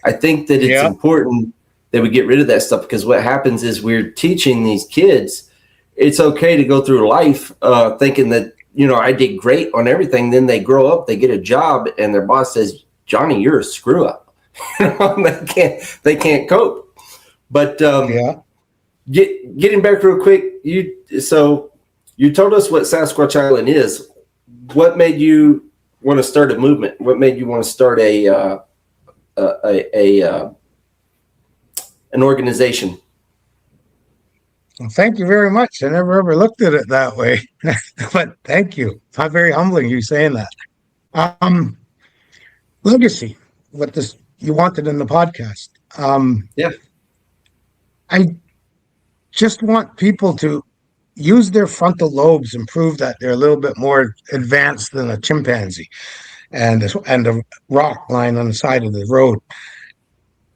I think that it's important that we get rid of that stuff, because what happens is we're teaching these kids it's okay to go through life thinking that, you know, I did great on everything. Then they grow up, they get a job, and their boss says, Johnny, you're a screw up. They can't cope. But getting back real quick, you told us what Sasquatch Island is. What made you want to start a movement? What made you want to start an organization? Well, thank you very much. I never ever looked at it that way, but thank you. It's not very humbling you saying that. Legacy, what you wanted in the podcast. I just want people to use their frontal lobes and prove that they're a little bit more advanced than a chimpanzee and a rock lying on the side of the road,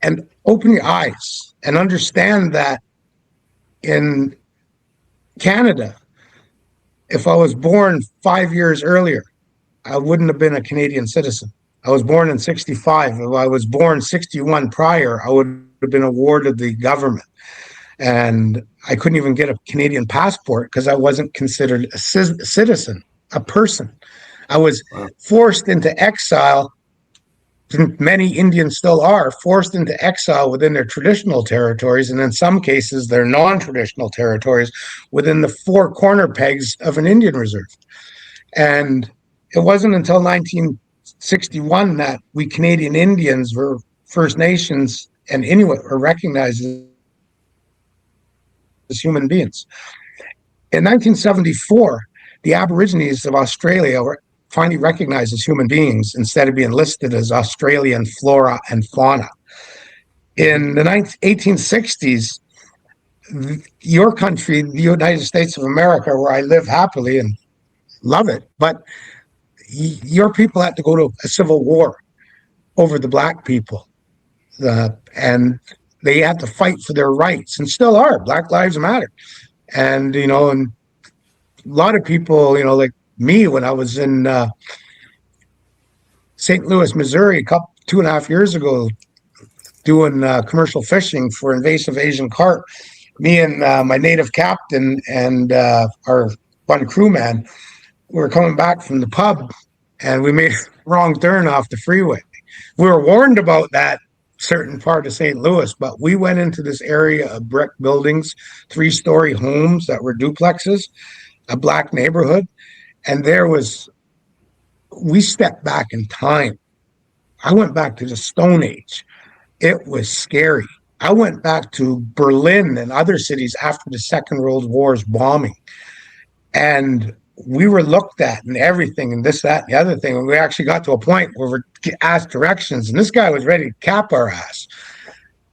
and open your eyes and understand that in Canada, if I was born 5 years earlier, I wouldn't have been a Canadian citizen. I was born in 65. If I was born 61 prior, I would have been awarded the government. And I couldn't even get a Canadian passport because I wasn't considered a citizen, a person. I was forced into exile. Many Indians still are forced into exile within their traditional territories, and in some cases, their non-traditional territories within the 4 corner pegs of an Indian reserve. And it wasn't until 1961 that we Canadian Indians were First Nations and Inuit were recognized as human beings. In 1974, the Aborigines of Australia were finally recognized as human beings instead of being listed as Australian flora and fauna. In the 1860s, your country, the United States of America, where I live happily and love it, but your people had to go to a civil war over the black people. And they had to fight for their rights and still are. Black Lives Matter. And, and a lot of people, like me, when I was in St. Louis, Missouri, 2.5 years ago, doing commercial fishing for invasive Asian carp, me and my native captain and our one crewman, we were coming back from the pub and we made a wrong turn off the freeway. We were warned about that certain part of St. Louis, but we went into this area of brick buildings, 3-story homes that were duplexes, a black neighborhood. And we stepped back in time. I went back to the Stone Age. It was scary. I went back to Berlin and other cities after the Second World War's bombing. And we were looked at and everything and this, that, and the other thing. And we actually got to a point where we're asked directions and this guy was ready to cap our ass.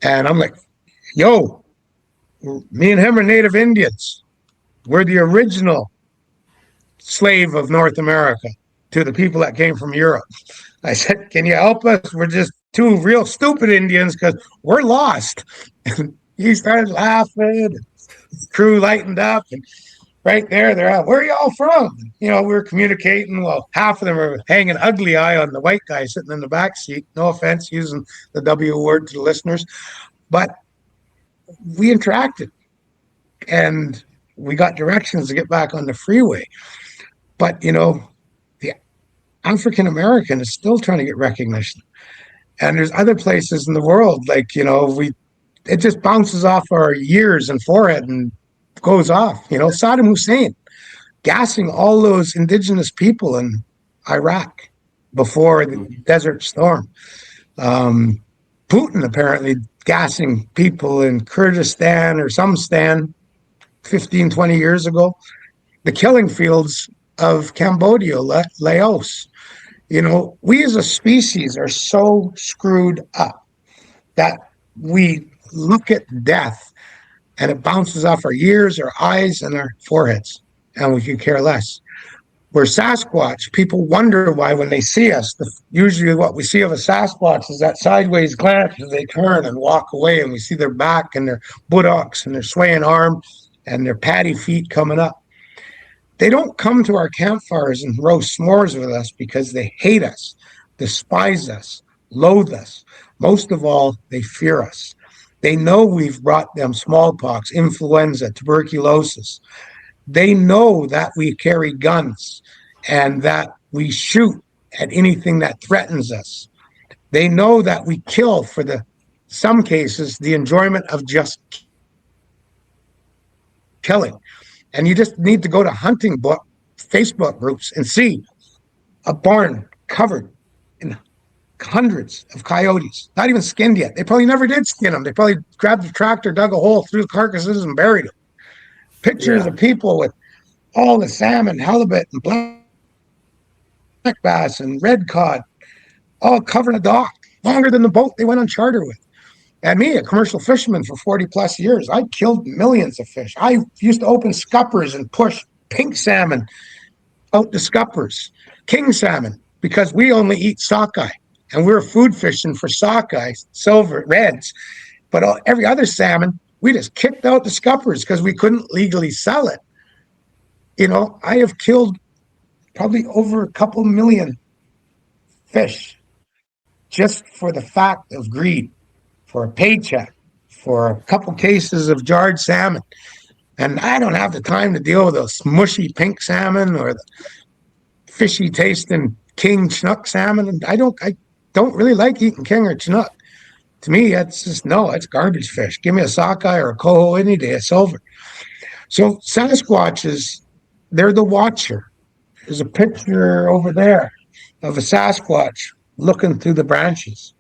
And I'm like, yo, me and him are native Indians. We're the original slave of North America to the people that came from Europe. I said, can you help us? We're just two real stupid Indians because we're lost. And he started laughing. His crew lightened up. And right there, they're out, where are y'all from? We were communicating. Well, half of them are hanging ugly eye on the white guy sitting in the back seat. No offense using the W word to the listeners. But we interacted. And we got directions to get back on the freeway. But, the African American is still trying to get recognition. And there's other places in the world, like, it just bounces off our ears and forehead and goes off. Saddam Hussein gassing all those indigenous people in Iraq before the Desert Storm. Putin apparently gassing people in Kurdistan or some stan 15, 20 years ago. The killing fields of Cambodia, Laos. We as a species are so screwed up that we look at death and it bounces off our ears, our eyes, and our foreheads, and we could care less. Where Sasquatch, people wonder why when they see us, usually what we see of a Sasquatch is that sideways glance as they turn and walk away, and we see their back and their buttocks and their swaying arm and their patty feet coming up. They don't come to our campfires and roast s'mores with us because they hate us, despise us, loathe us. Most of all, they fear us. They know we've brought them smallpox, influenza, tuberculosis. They know that we carry guns and that we shoot at anything that threatens us. They know that we kill for some cases, the enjoyment of just killing. And you just need to go to hunting Facebook groups and see a barn covered in hundreds of coyotes, not even skinned yet. They probably never did skin them. They probably grabbed the tractor, dug a hole, threw the carcasses, and buried them. Pictures of people with all the salmon, halibut, and black bass and red cod, all covered a dock, longer than the boat they went on charter with. And me, a commercial fisherman for 40 plus years, I killed millions of fish. I used to open scuppers and push pink salmon out the scuppers, king salmon, because we only eat sockeye. And we're food fishing for sockeye, silver, reds. But every other salmon, we just kicked out the scuppers because we couldn't legally sell it. I have killed probably over a couple million fish just for the fact of greed, for a paycheck, for a couple cases of jarred salmon. And I don't have the time to deal with those mushy pink salmon or the fishy tasting king chinook salmon. And I don't really like eating king or chinook. To me, it's garbage fish. Give me a sockeye or a coho any day, a silver. So Sasquatches, they're the watcher. There's a picture over there of a Sasquatch looking through the branches.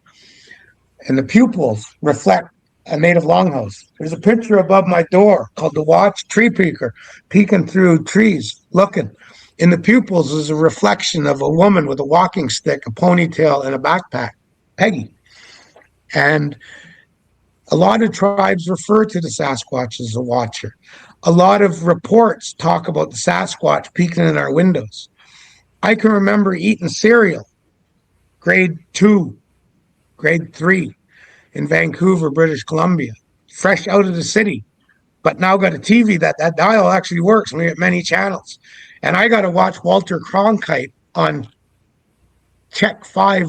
And the pupils reflect a native longhouse. There's a picture above my door called the Watch Tree Peeker, peeking through trees, looking. In the pupils is a reflection of a woman with a walking stick, a ponytail, and a backpack, Peggy. And a lot of tribes refer to the Sasquatch as a watcher. A lot of reports talk about the Sasquatch peeking in our windows. I can remember eating cereal, grade 2, grade 3 in Vancouver, British Columbia, fresh out of the city, but now got a TV that dial actually works. We get many channels. And I got to watch Walter Cronkite on Check 5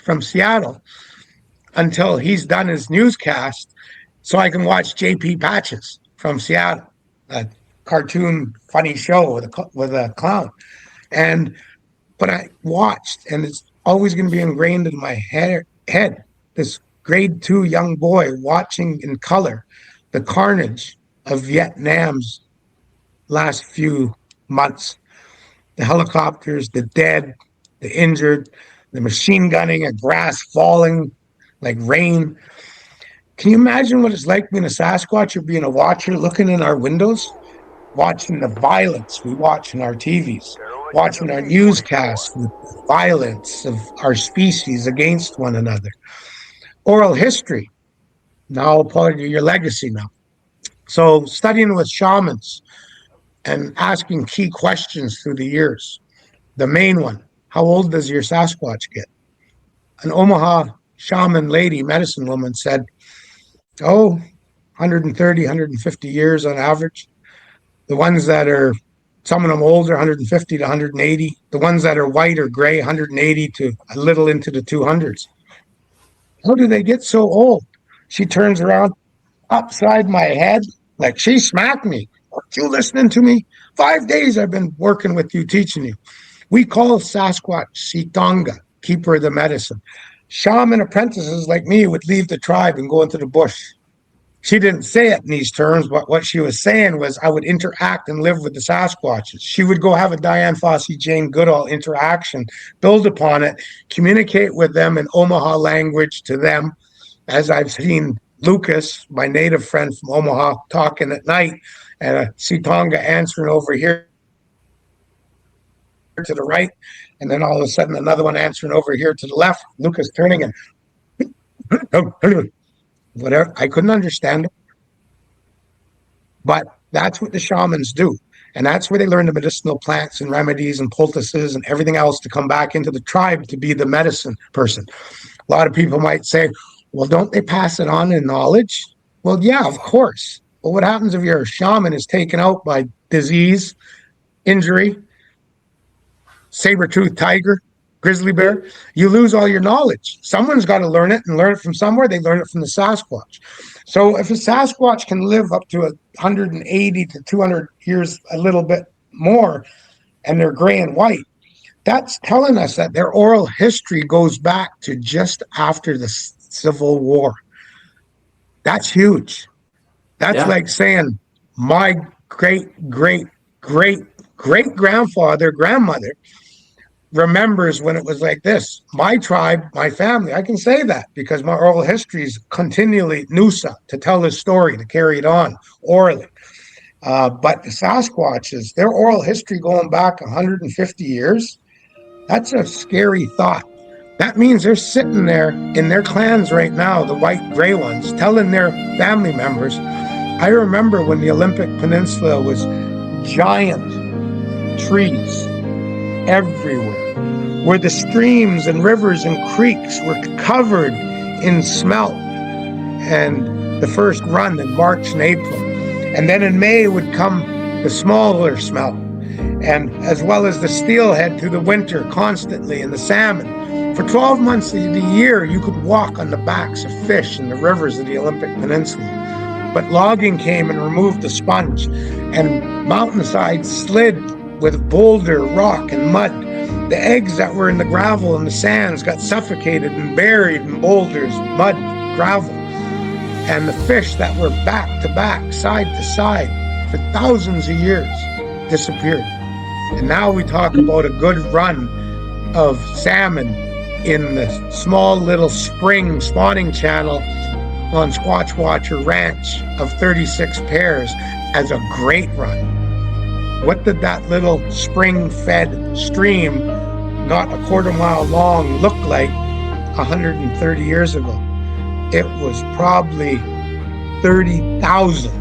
from Seattle until he's done his newscast so I can watch JP Patches from Seattle, a cartoon funny show with a clown. And but I watched, and it's always going to be ingrained in my head. This grade 2 young boy watching in color the carnage of Vietnam's last few months. The helicopters, the dead, the injured, the machine gunning, a grass falling like rain. Can you imagine what it's like being a Sasquatch or being a watcher looking in our windows, watching the violence we watch in our TVs, watching our newscasts with the violence of our species against one another? Oral history, now part of your legacy now. So studying with shamans and asking key questions through the years. The main one, how old does your Sasquatch get? An Omaha shaman lady, medicine woman, said, oh, 130, 150 years on average. The ones that are, some of them older, 150 to 180. The ones that are white or gray, 180 to a little into the 200s. How do they get so old? She turns around upside my head like she smacked me. Aren't you listening to me? 5 days I've been working with you, teaching you. We call Sasquatch Sitonga, keeper of the medicine. Shaman apprentices like me would leave the tribe and go into the bush. She didn't say it in these terms, but what she was saying was I would interact and live with the Sasquatches. She would go have a Diane Fossey Jane Goodall interaction, build upon it, communicate with them in Omaha language to them, as I've seen Lucas, my native friend from Omaha, talking at night, and a Sitonga answering over here to the right, and then all of a sudden another one answering over here to the left. Lucas turning and whatever. I couldn't understand it, but that's what the shamans do, and that's where they learn the medicinal plants and remedies and poultices and everything else to come back into the tribe to be the medicine person. A lot of people might say, well, don't they pass it on in knowledge? Well, yeah, of course. But what happens if your shaman is taken out by disease, injury, saber-toothed tiger, grizzly bear? You lose all your knowledge. Someone's got to learn it, and learn it from somewhere. They learn it from the Sasquatch. So if a Sasquatch can live up to 180 to 200 years, a little bit more, and they're gray and white, that's telling us that their oral history goes back to just after the Civil War. That's huge. That's like saying my great, great, great, great grandmother remembers when it was like this. My tribe, my family, I can say that because my oral history is continually Noosa to tell the story, to carry it on orally. But the Sasquatches, their oral history going back 150 years, that's a scary thought. That means they're sitting there in their clans right now, the white gray ones, telling their family members. I remember when the Olympic Peninsula was giant trees everywhere, where the streams and rivers and creeks were covered in smelt, and the first run in March and April. And then in May would come the smaller smelt, and as well as the steelhead through the winter constantly, and the salmon. For 12 months of the year, you could walk on the backs of fish in the rivers of the Olympic Peninsula. But logging came and removed the sponge, and mountainsides slid with boulder, rock, and mud. The eggs that were in the gravel and the sands got suffocated and buried in boulders, mud, gravel. And the fish that were back to back, side to side, for thousands of years disappeared. And now we talk about a good run of salmon in the small little spring spawning channel on Squatch Watcher Ranch of 36 pairs as a great run. What did that little spring-fed stream, not a quarter mile long, look like 130 years ago? It was probably 30,000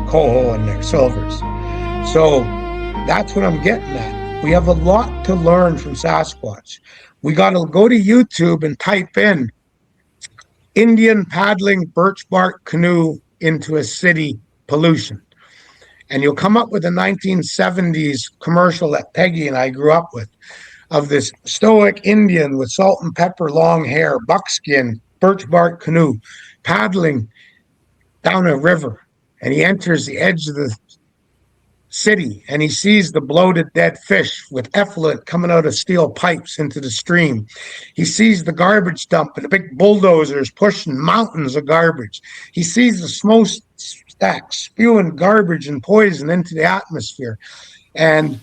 coho in there, silvers. So that's what I'm getting at. We have a lot to learn from Sasquatch. We got to go to YouTube and type in Indian paddling birch bark canoe into a city pollution. And you'll come up with a 1970s commercial that Peggy and I grew up with of this stoic Indian with salt and pepper, long hair, buckskin, birch bark canoe, paddling down a river. And he enters the edge of the city and he sees the bloated dead fish with effluent coming out of steel pipes into the stream. He sees the garbage dump and the big bulldozers pushing mountains of garbage. He sees the smokestacks spewing garbage and poison into the atmosphere. And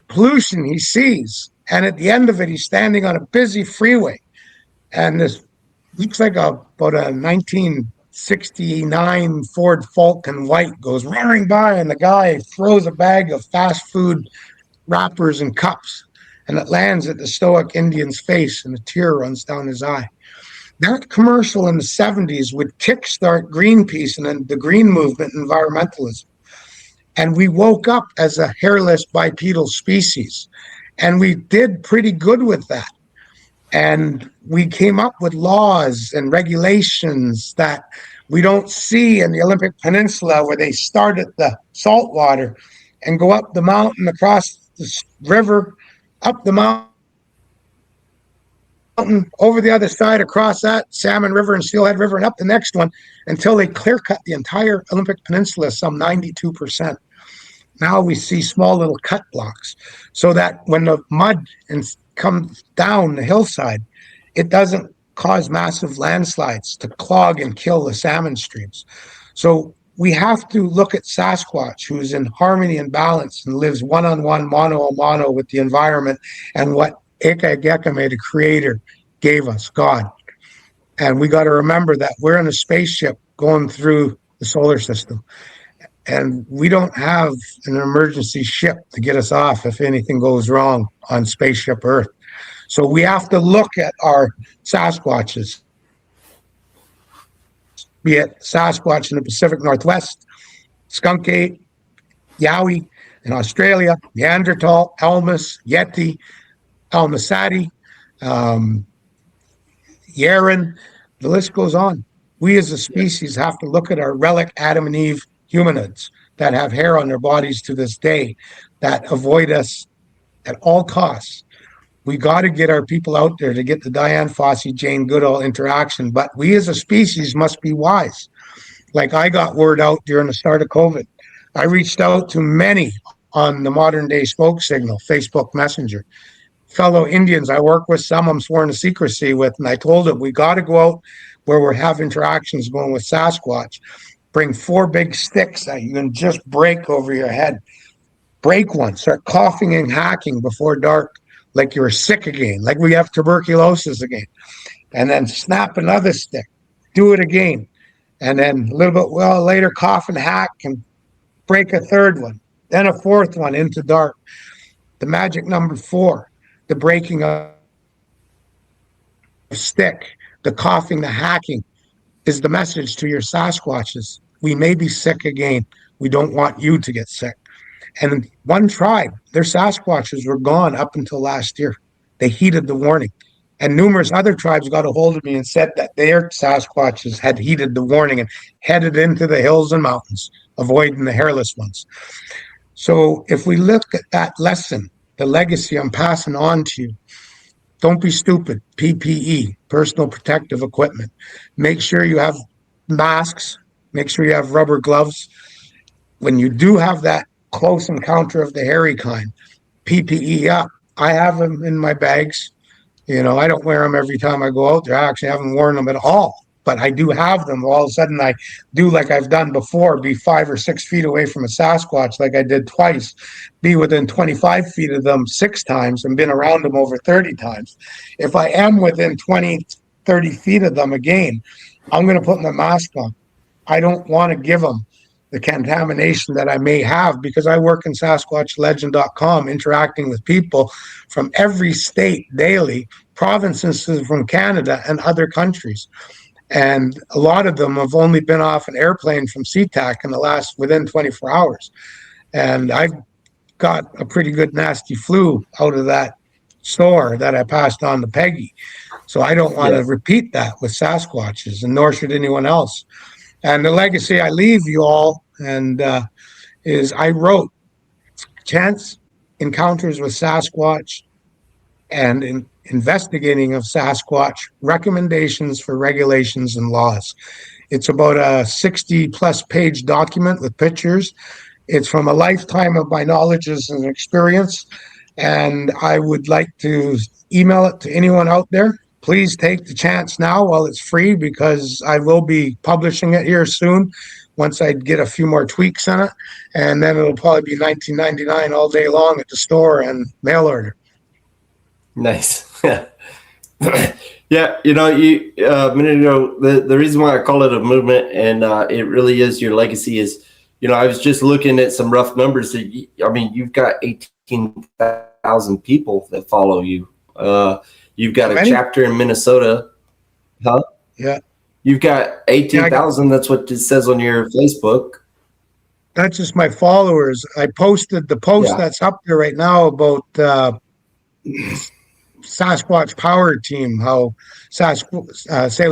pollution he sees. And at the end of it, he's standing on a busy freeway. And this looks like about a 1969 Ford Falcon White goes roaring by, and the guy throws a bag of fast food wrappers and cups, and it lands at the stoic Indian's face, and a tear runs down his eye. That commercial in the 70s would kickstart Greenpeace and then the green movement, environmentalism. And we woke up as a hairless bipedal species. And we did pretty good with that. And we came up with laws and regulations that we don't see in the Olympic Peninsula, where they start at the saltwater and go up the mountain, across the river, up the mountain, over the other side, across that Salmon River and Steelhead River, and up the next one, until they clear cut the entire Olympic Peninsula, some 92%. Now we see small little cut blocks, so that when the mud comes down the hillside, it doesn't cause massive landslides to clog and kill the salmon streams. So we have to look at Sasquatch, who's in harmony and balance and lives one-on-one, mano-a-mano with the environment and what Eka Gekame, the creator, gave us, God. And we got to remember that we're in a spaceship going through the solar system. And we don't have an emergency ship to get us off if anything goes wrong on spaceship Earth. So we have to look at our Sasquatches, be it Sasquatch in the Pacific Northwest, skunk ape, yowie in Australia, Neanderthal, Elmus, Yeti, Almasati, Yeren, the list goes on. We as a species have to look at our relic Adam and Eve humanoids that have hair on their bodies to this day, that avoid us at all costs. We got to get our people out there to get the Diane Fossey, Jane Goodall interaction, but we as a species must be wise. Like I got word out during the start of COVID. I reached out to many on the modern day smoke signal, Facebook Messenger. Fellow Indians I work with, some I'm sworn to secrecy with, and I told them we got to go out where we have interactions going with Sasquatch. Bring 4 big sticks that you can just break over your head. Break one, start coughing and hacking before dark, like you're sick again, like we have tuberculosis again. And then snap another stick, do it again. And then a little bit later, cough and hack and break a third one, then a fourth one into dark. The magic number 4, the breaking of stick, the coughing, the hacking, is the message to your Sasquatches. We may be sick again. We don't want you to get sick. And one tribe, their Sasquatches were gone up until last year. They heeded the warning. And numerous other tribes got a hold of me and said that their Sasquatches had heeded the warning and headed into the hills and mountains, avoiding the hairless ones. So if we look at that lesson, the legacy I'm passing on to you, don't be stupid. PPE, personal protective equipment. Make sure you have masks. Make sure you have rubber gloves. When you do have that close encounter of the hairy kind, PPE up. I have them in my bags. You know, I don't wear them every time I go out there. I actually haven't worn them at all. But I do have them. All of a sudden, I do like I've done before, be 5 or 6 feet away from a Sasquatch like I did twice, be within 25 feet of them 6 times and been around them over 30 times. If I am within 20, 30 feet of them again, I'm going to put my mask on. I don't want to give them the contamination that I may have because I work in SasquatchLegend.com interacting with people from every state daily, provinces from Canada and other countries. And a lot of them have only been off an airplane from SeaTac in the last within 24 hours. And I've got a pretty good nasty flu out of that store that I passed on to Peggy. So I don't want to Yes. repeat that with Sasquatches, and nor should anyone else. And the legacy I leave you all and is I wrote Chance Encounters with Sasquatch and Investigating of Sasquatch Recommendations for Regulations and Laws. It's about a 60 plus page document with pictures. It's from a lifetime of my knowledges and experience. And I would like to email it to anyone out there. Please take the chance now while it's free, because I will be publishing it here soon once I get a few more tweaks in it. And then it'll probably be $19.99 all day long at the store and mail order. Nice. Yeah, you know, you a minute ago, the reason why I call it a movement, and it really is your legacy, is, you know, I was just looking at some rough numbers that I mean, you've got 18,000 people that follow you. You've got a chapter in Minnesota, huh? Yeah. You've got 18,000. That's what it says on your Facebook. That's just my followers. I posted the post that's up there right now about Sasquatch Power Team, how Sailor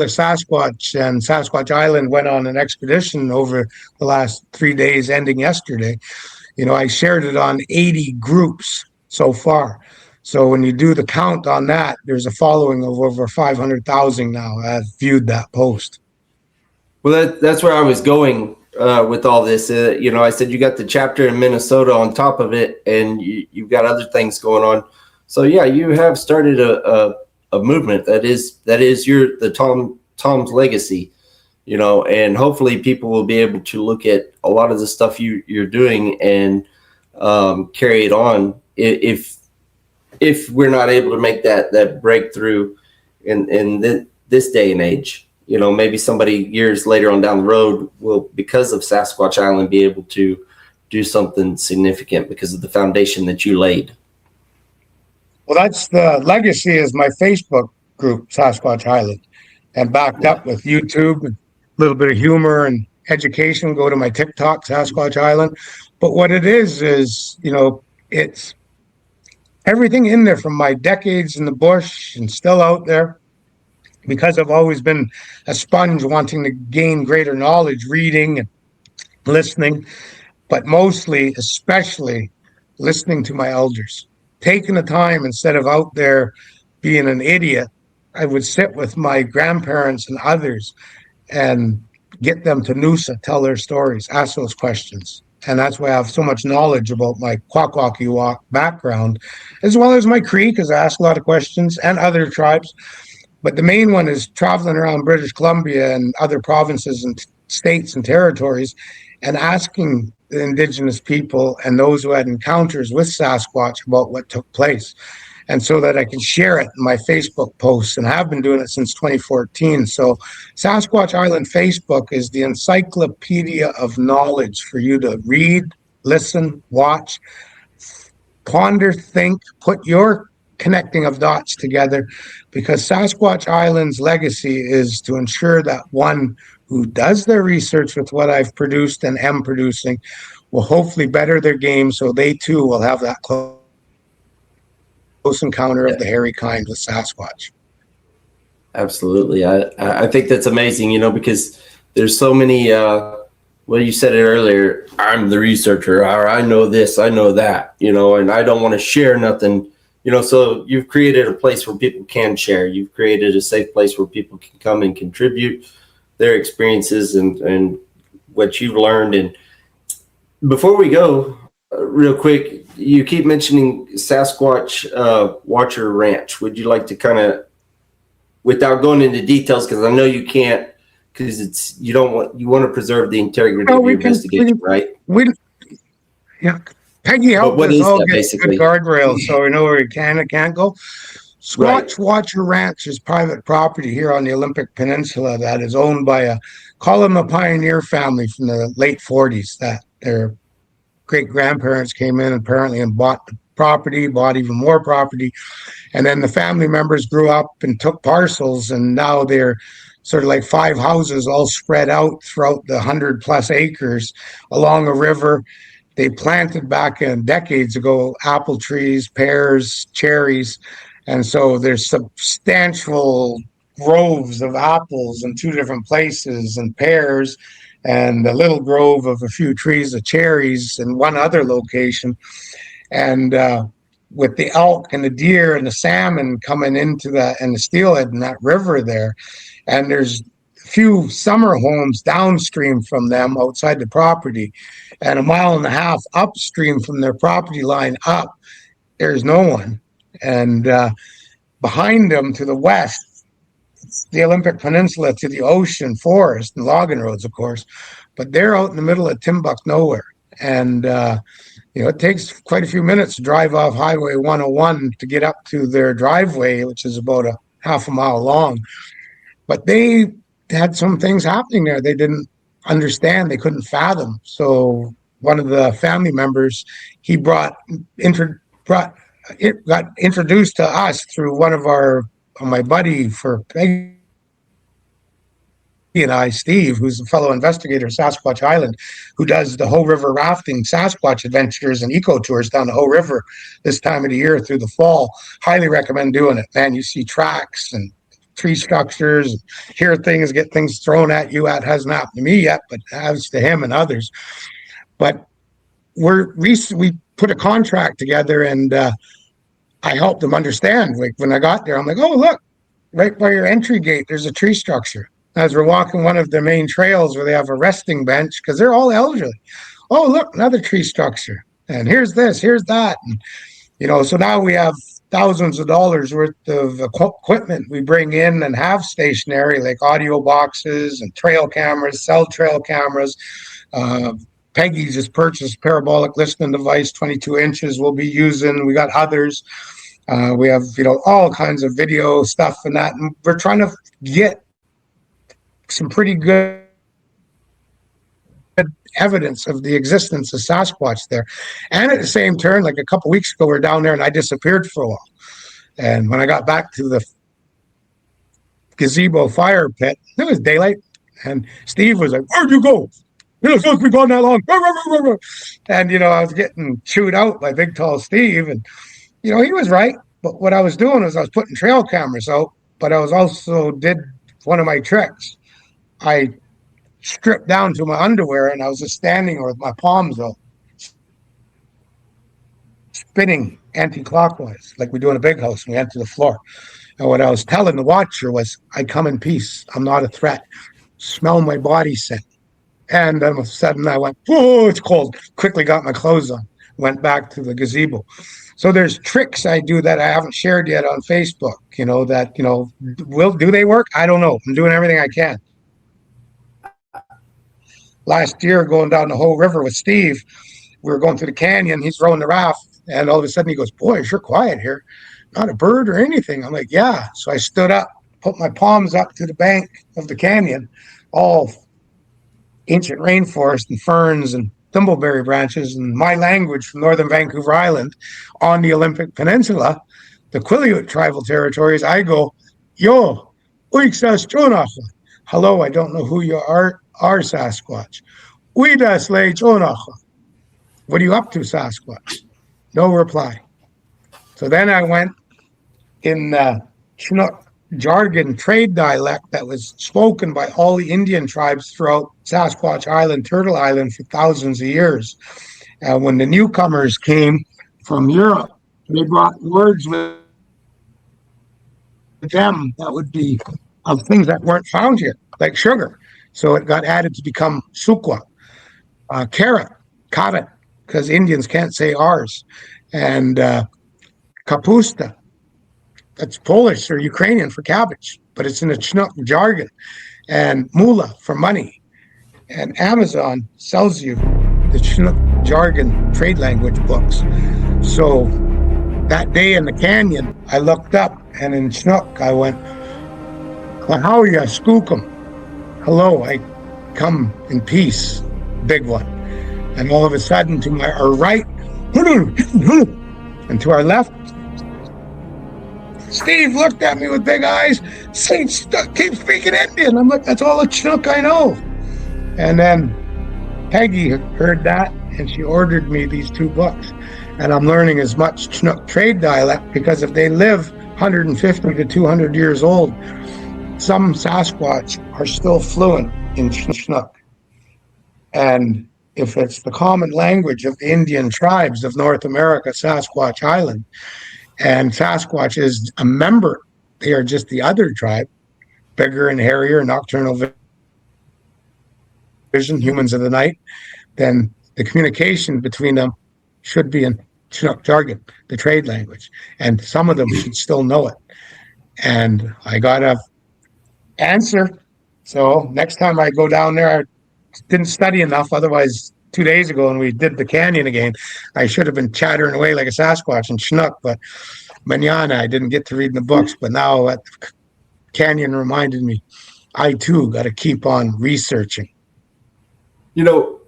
Sasquatch and Sasquatch Island went on an expedition over the last 3 days, ending yesterday. You know, I shared it on 80 groups so far. So when you do the count on that, there's a following of over 500,000 now. I've viewed that post. Well, that's where I was going with all this. You know, I said you got the chapter in Minnesota on top of it, and you've got other things going on. So yeah, you have started a movement that is Tom's legacy, you know, and hopefully people will be able to look at a lot of the stuff you're doing and carry it on. If we're not able to make that breakthrough in this day and age, you know, maybe somebody years later on down the road will, because of Sasquatch Island, be able to do something significant because of the foundation that you laid. Well, that's the legacy, is my Facebook group, Sasquatch Island, and backed up with YouTube, a little bit of humor and education. Go to my TikTok, Sasquatch Island. But what it is, you know, it's everything in there from my decades in the bush and still out there, because I've always been a sponge wanting to gain greater knowledge, reading and listening, but mostly, especially listening to my elders. Taking the time, instead of out there being an idiot, I would sit with my grandparents and others and get them to Noosa, tell their stories, ask those questions. And that's why I have so much knowledge about my Kwakwaka'wakw background, as well as my Cree, because I ask a lot of questions, and other tribes. But the main one is traveling around British Columbia and other provinces and states and territories and asking the Indigenous people and those who had encounters with Sasquatch about what took place. And so that I can share it in my Facebook posts, and have been doing it since 2014. So Sasquatch Island Facebook is the encyclopedia of knowledge for you to read, listen, watch, ponder, think, put your connecting of dots together, because Sasquatch Island's legacy is to ensure that one who does their research with what I've produced and am producing will hopefully better their game, so they too will have that close encounter of the hairy kind with Sasquatch. Absolutely. I think that's amazing, you know, because there's so many, well, you said it earlier, I'm the researcher, or I know this, I know that, you know, and I don't want to share nothing, you know. So you've created a place where people can share. You've created a safe place where people can come and contribute their experiences and what you've learned. And before we go, real quick, you keep mentioning Sasquatch Watcher Ranch. Would you like to kind of, without going into details, because I know you can't, because you want to preserve the integrity of your investigation, right? Peggy helped us all get basically good guardrails, so we know where we can and can't go. Squatch Watcher Ranch is private property here on the Olympic Peninsula that is owned by call them a pioneer family from the late 40s, that their great-grandparents came in apparently and bought the property, bought even more property, and then the family members grew up and took parcels, and now they're sort of like 5 houses all spread out throughout the 100+ acres along a river. they planted back in decades ago apple trees, pears, cherries, and so there's substantial groves of apples in two different places and pears, and a little grove of a few trees of cherries in one other location. And with the elk and the deer and the salmon coming into that and the steelhead in that river there, and there's a few summer homes downstream from them outside the property, and a mile and a half upstream from their property line up, there's no one. And behind them to the west, it's the Olympic Peninsula to the ocean, forest and logging roads, of course, but they're out in the middle of Timbuk nowhere. And it takes quite a few minutes to drive off Highway 101 to get up to their driveway, which is about a half a mile long. But they had some things happening there they didn't understand, they couldn't fathom. So one of the family members, he got introduced to us through one of my buddy for Peggy and I, Steve, who's a fellow investigator at Sasquatch Island, who does the Hoh River rafting, Sasquatch adventures, and eco tours down the Hoh River this time of the year through the fall. Highly recommend doing it, man. You see tracks and tree structures, hear things, get things thrown at you. That hasn't happened to me yet, but it has to him and others. But we put a contract together, and I helped them understand. Like when I got there, I'm like, oh, look, right by your entry gate, there's a tree structure. As we're walking one of the main trails where they have a resting bench, because they're all elderly. Oh, look, another tree structure. And here's this, here's that. And, so now we have thousands of dollars worth of equipment we bring in and have stationary, like audio boxes and trail cameras, cell trail cameras. Peggy just purchased a parabolic listening device, 22 inches we'll be using. We got others. We have, all kinds of video stuff and that. And we're trying to get some pretty good evidence of the existence of Sasquatch there. And at the same turn, like a couple of weeks ago, we were down there and I disappeared for a while. And when I got back to the gazebo fire pit, it was daylight. And Steve was like, where'd you go? You're not supposed to be gone that long. And, I was getting chewed out by big, tall Steve. And, he was right. But what I was doing was I was putting trail cameras out, but I was also did one of my tricks. I stripped down to my underwear and I was just standing there with my palms out, spinning anti-clockwise, like we do in a big house when we enter the floor. And what I was telling the watcher was, I come in peace. I'm not a threat. Smell my body scent. And then all of a sudden I went, oh, it's cold. Quickly got my clothes on, went back to the gazebo. So there's tricks I do that I haven't shared yet on Facebook, do they work? I don't know. I'm doing everything I can. Last year, going down the Hoh River with Steve, we were going through the canyon. He's rowing the raft, and all of a sudden he goes, boy, it's sure quiet here. Not a bird or anything. I'm like, yeah. So I stood up, put my palms up to the bank of the canyon, all ancient rainforest and ferns and thimbleberry branches, and my language from northern Vancouver Island on the Olympic Peninsula, the Quileute tribal territories. I go, yo, uiksas chonach. Hello, I don't know who you are Sasquatch. Uidas le chonach. What are you up to, Sasquatch? No reply. So then I went in Chinook jargon trade dialect that was spoken by all the Indian tribes throughout Sasquatch Island, Turtle Island for thousands of years. When the newcomers came from Europe, they brought words with them that would be of things that weren't found here, like sugar. So it got added to become sukwa, carrot, kavet, because Indians can't say ours, and kapusta. That's Polish or Ukrainian for cabbage, but it's in the Chinook jargon. And mula for money. And Amazon sells you the Chinook jargon trade language books. So that day in the canyon, I looked up, and in Chinook, I went, Klahauya skookum. Hello, I come in peace, big one. And all of a sudden, to our right, and to our left, Steve looked at me with big eyes, keep speaking Indian. I'm like, that's all the Chinook I know. And then Peggy heard that, and she ordered me these 2 books. And I'm learning as much Chinook trade dialect, because if they live 150 to 200 years old, some Sasquatch are still fluent in Chinook. And if it's the common language of the Indian tribes of North America, Sasquatch Island, and Sasquatch is a member, they are just the other tribe, bigger and hairier, nocturnal vision, humans of the night, then the communication between them should be in Chinook jargon, the trade language. And some of them should still know it. And I got a answer. So next time I go down there, I didn't study enough. Otherwise, 2 days ago when we did the canyon again, I should have been chattering away like a Sasquatch and Chinook. But manana, I didn't get to read the books. But now at the canyon reminded me, I too got to keep on researching. You know,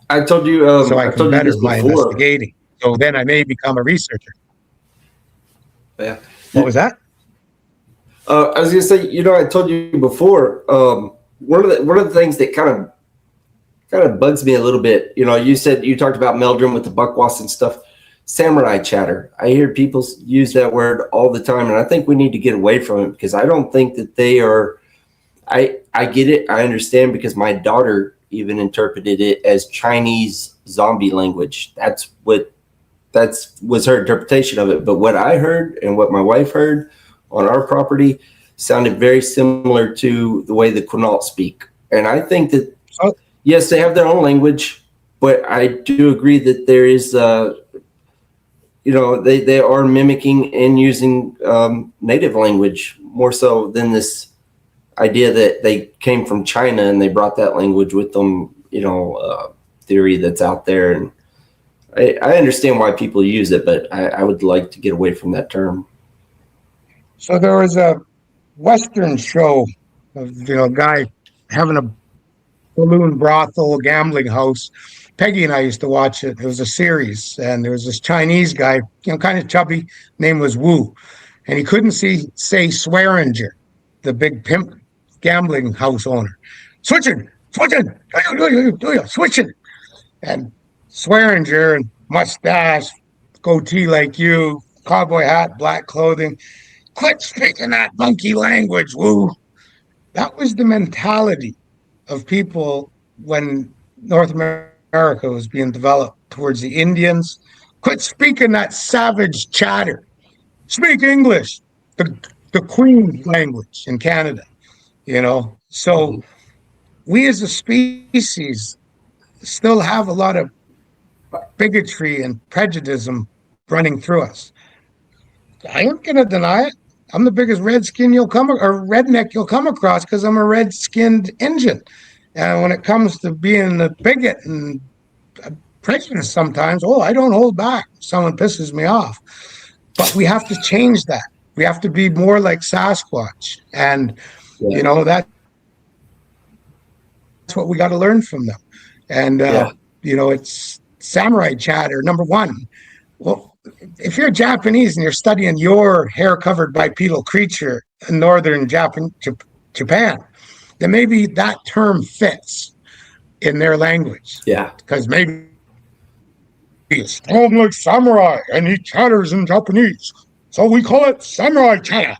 I told you. So I I can told you better this my before. investigating. So then I may become a researcher. Yeah. What was that? I was gonna say, you know, I told you before. One of the things that kind of bugs me a little bit. You know, you said you talked about Meldrum with the buckwass and stuff. Samurai chatter. I hear people use that word all the time, and I think we need to get away from it, because I don't think that they are. I get it. I understand, because my daughter even interpreted it as Chinese zombie language. That was her interpretation of it. But what I heard and what my wife heard on our property sounded very similar to the way the Quinault speak. And I think that, yes, they have their own language, but I do agree that there is, you know, they are mimicking and using native language more so than this idea that they came from China and they brought that language with them, you know, theory that's out there. And I understand why people use it, but I would like to get away from that term. So there was a Western show of, you know, a guy having a balloon brothel gambling house. Peggy and I used to watch it. It was a series, and there was this Chinese guy, you know, kind of chubby, name was Wu, and he couldn't say Swearinger, the big pimp gambling house owner. Switching, switching. And Swearinger and mustache, goatee like you, cowboy hat, black clothing. Quit speaking that monkey language, Wu. That was the mentality of people when North America was being developed towards the Indians. Quit speaking that savage chatter. Speak English, the Queen's language in Canada, you know. So we as a species still have a lot of bigotry and prejudice running through us. I ain't gonna deny it. I'm the biggest redneck you'll come across, because I'm a red-skinned Indian. And when it comes to being a bigot and prejudiced sometimes, I don't hold back. Someone pisses me off. But we have to change that. We have to be more like Sasquatch. And, you know, that's what we got to learn from them. And, you know, it's samurai chatter, number one. Well, if you're Japanese and you're studying your hair-covered bipedal creature in northern Japan, then maybe that term fits in their language. Yeah. Because maybe he's strong like samurai and he chatters in Japanese. So we call it samurai chatter.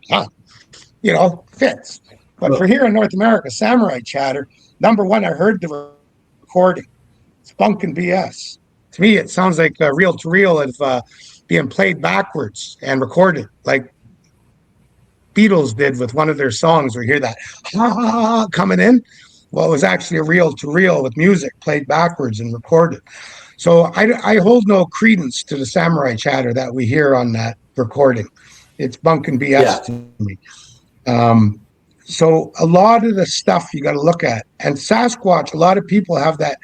You know, fits. But for here in North America, samurai chatter, number one, I heard the recording. It's bunk and BS. To me, it sounds like reel-to-reel of being played backwards and recorded, like Beatles did with one of their songs. We hear that ha ha ha coming in. Well, it was actually a reel-to-reel with music played backwards and recorded. So I hold no credence to the samurai chatter that we hear on that recording. It's bunk and BS to me. So a lot of the stuff you got to look at. And Sasquatch, a lot of people have that,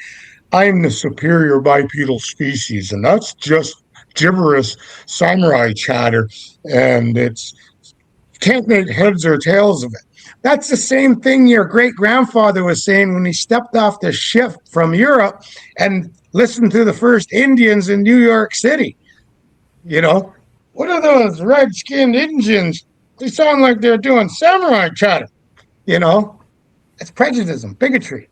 I'm the superior bipedal species, and that's just gibberish samurai chatter, and it's can't make heads or tails of it. That's the same thing your great-grandfather was saying when he stepped off the ship from Europe and listened to the first Indians in New York City. You know, what are those red-skinned Indians? They sound like they're doing samurai chatter. You know, it's prejudice, bigotry,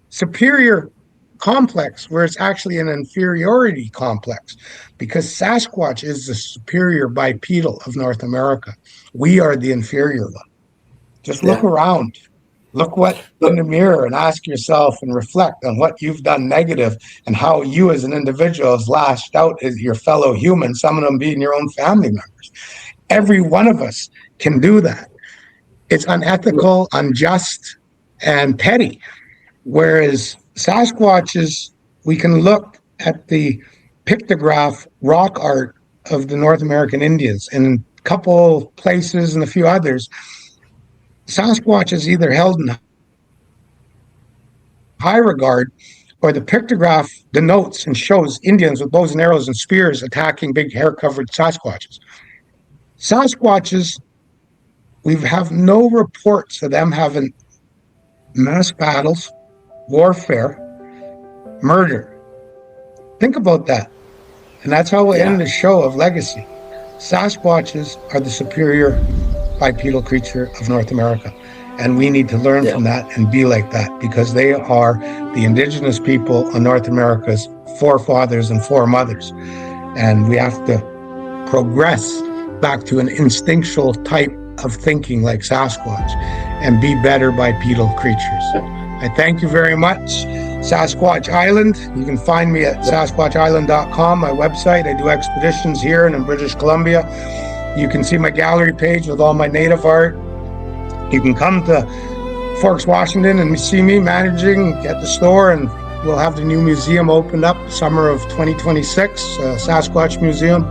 superior complex where it's actually an inferiority complex because Sasquatch is the superior bipedal of North America. We are the inferior one. Just look Yeah. around. Look what in the mirror and ask yourself and reflect on what you've done negative and how you as an individual has lashed out at your fellow humans, some of them being your own family members. Every one of us can do that. It's unethical, unjust, and petty. Whereas Sasquatches, we can look at the pictograph rock art of the North American Indians in a couple places and a few others. Sasquatch is either held in high regard or the pictograph denotes and shows Indians with bows and arrows and spears attacking big hair covered Sasquatches. Sasquatches, we have no reports of them having mass battles, warfare, murder. Think about that. And that's how we end the show of legacy. Sasquatches are the superior bipedal creature of North America. And we need to learn from that and be like that because they are the indigenous people of North America's forefathers and foremothers. And we have to progress back to an instinctual type of thinking like Sasquatch and be better bipedal creatures. I thank you very much. Sasquatch Island. You can find me at sasquatchisland.com, my website. I do expeditions here and in British Columbia. You can see my gallery page with all my native art. You can come to Forks, Washington and see me managing at the store, and we'll have the new museum opened up summer of 2026, Sasquatch Museum.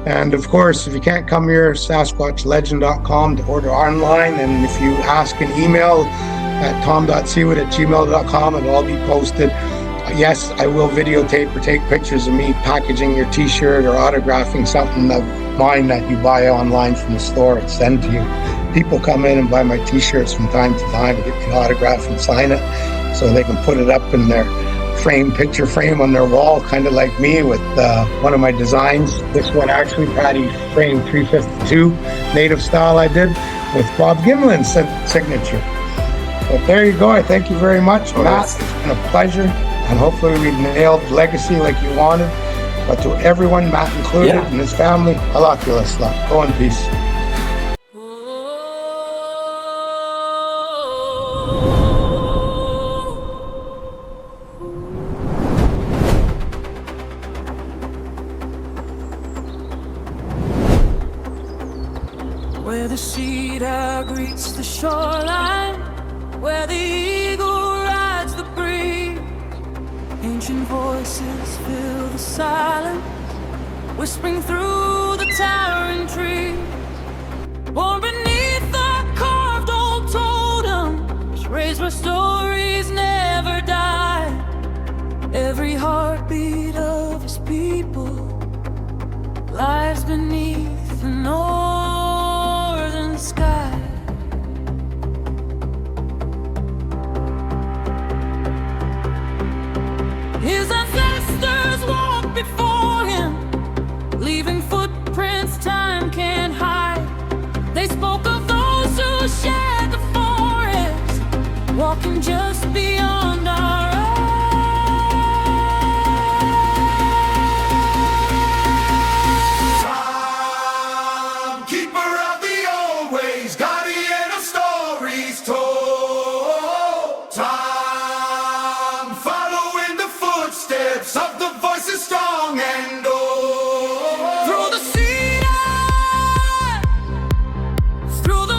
And of course, if you can't come here, sasquatchlegend.com to order online. And if you ask an email at tom.sewid@gmail.com, it'll all be posted. Yes, I will videotape or take pictures of me packaging your t-shirt or autographing something of mine that you buy online from the store and send to you. People come in and buy my t-shirts from time to time to get me to autograph and sign it so they can put it up in their picture frame on their wall, kind of like me with one of my designs. This one actually, Patty frame 352, native style I did with Bob Gimlin's signature. But there you go. I thank you very much, Matt. It's been a pleasure. And hopefully we nailed legacy like you wanted. But to everyone, Matt included, and his family, Alakulas. Go in peace. Where the cedar greets the shoreline, where the eagle rides the breeze, ancient voices fill the silence, whispering through the towering trees. Born beneath the carved old totems, raised where stories never die. Every heartbeat of his people lies beneath the northern sky. His ancestors walked before him, leaving footprints time can't hide. They spoke of those who shared the forest, walking just beyond our eyes. Keeper of the old ways, guardian of stories told. Time, following the footsteps of the voices strong and old. Through the cedar, through the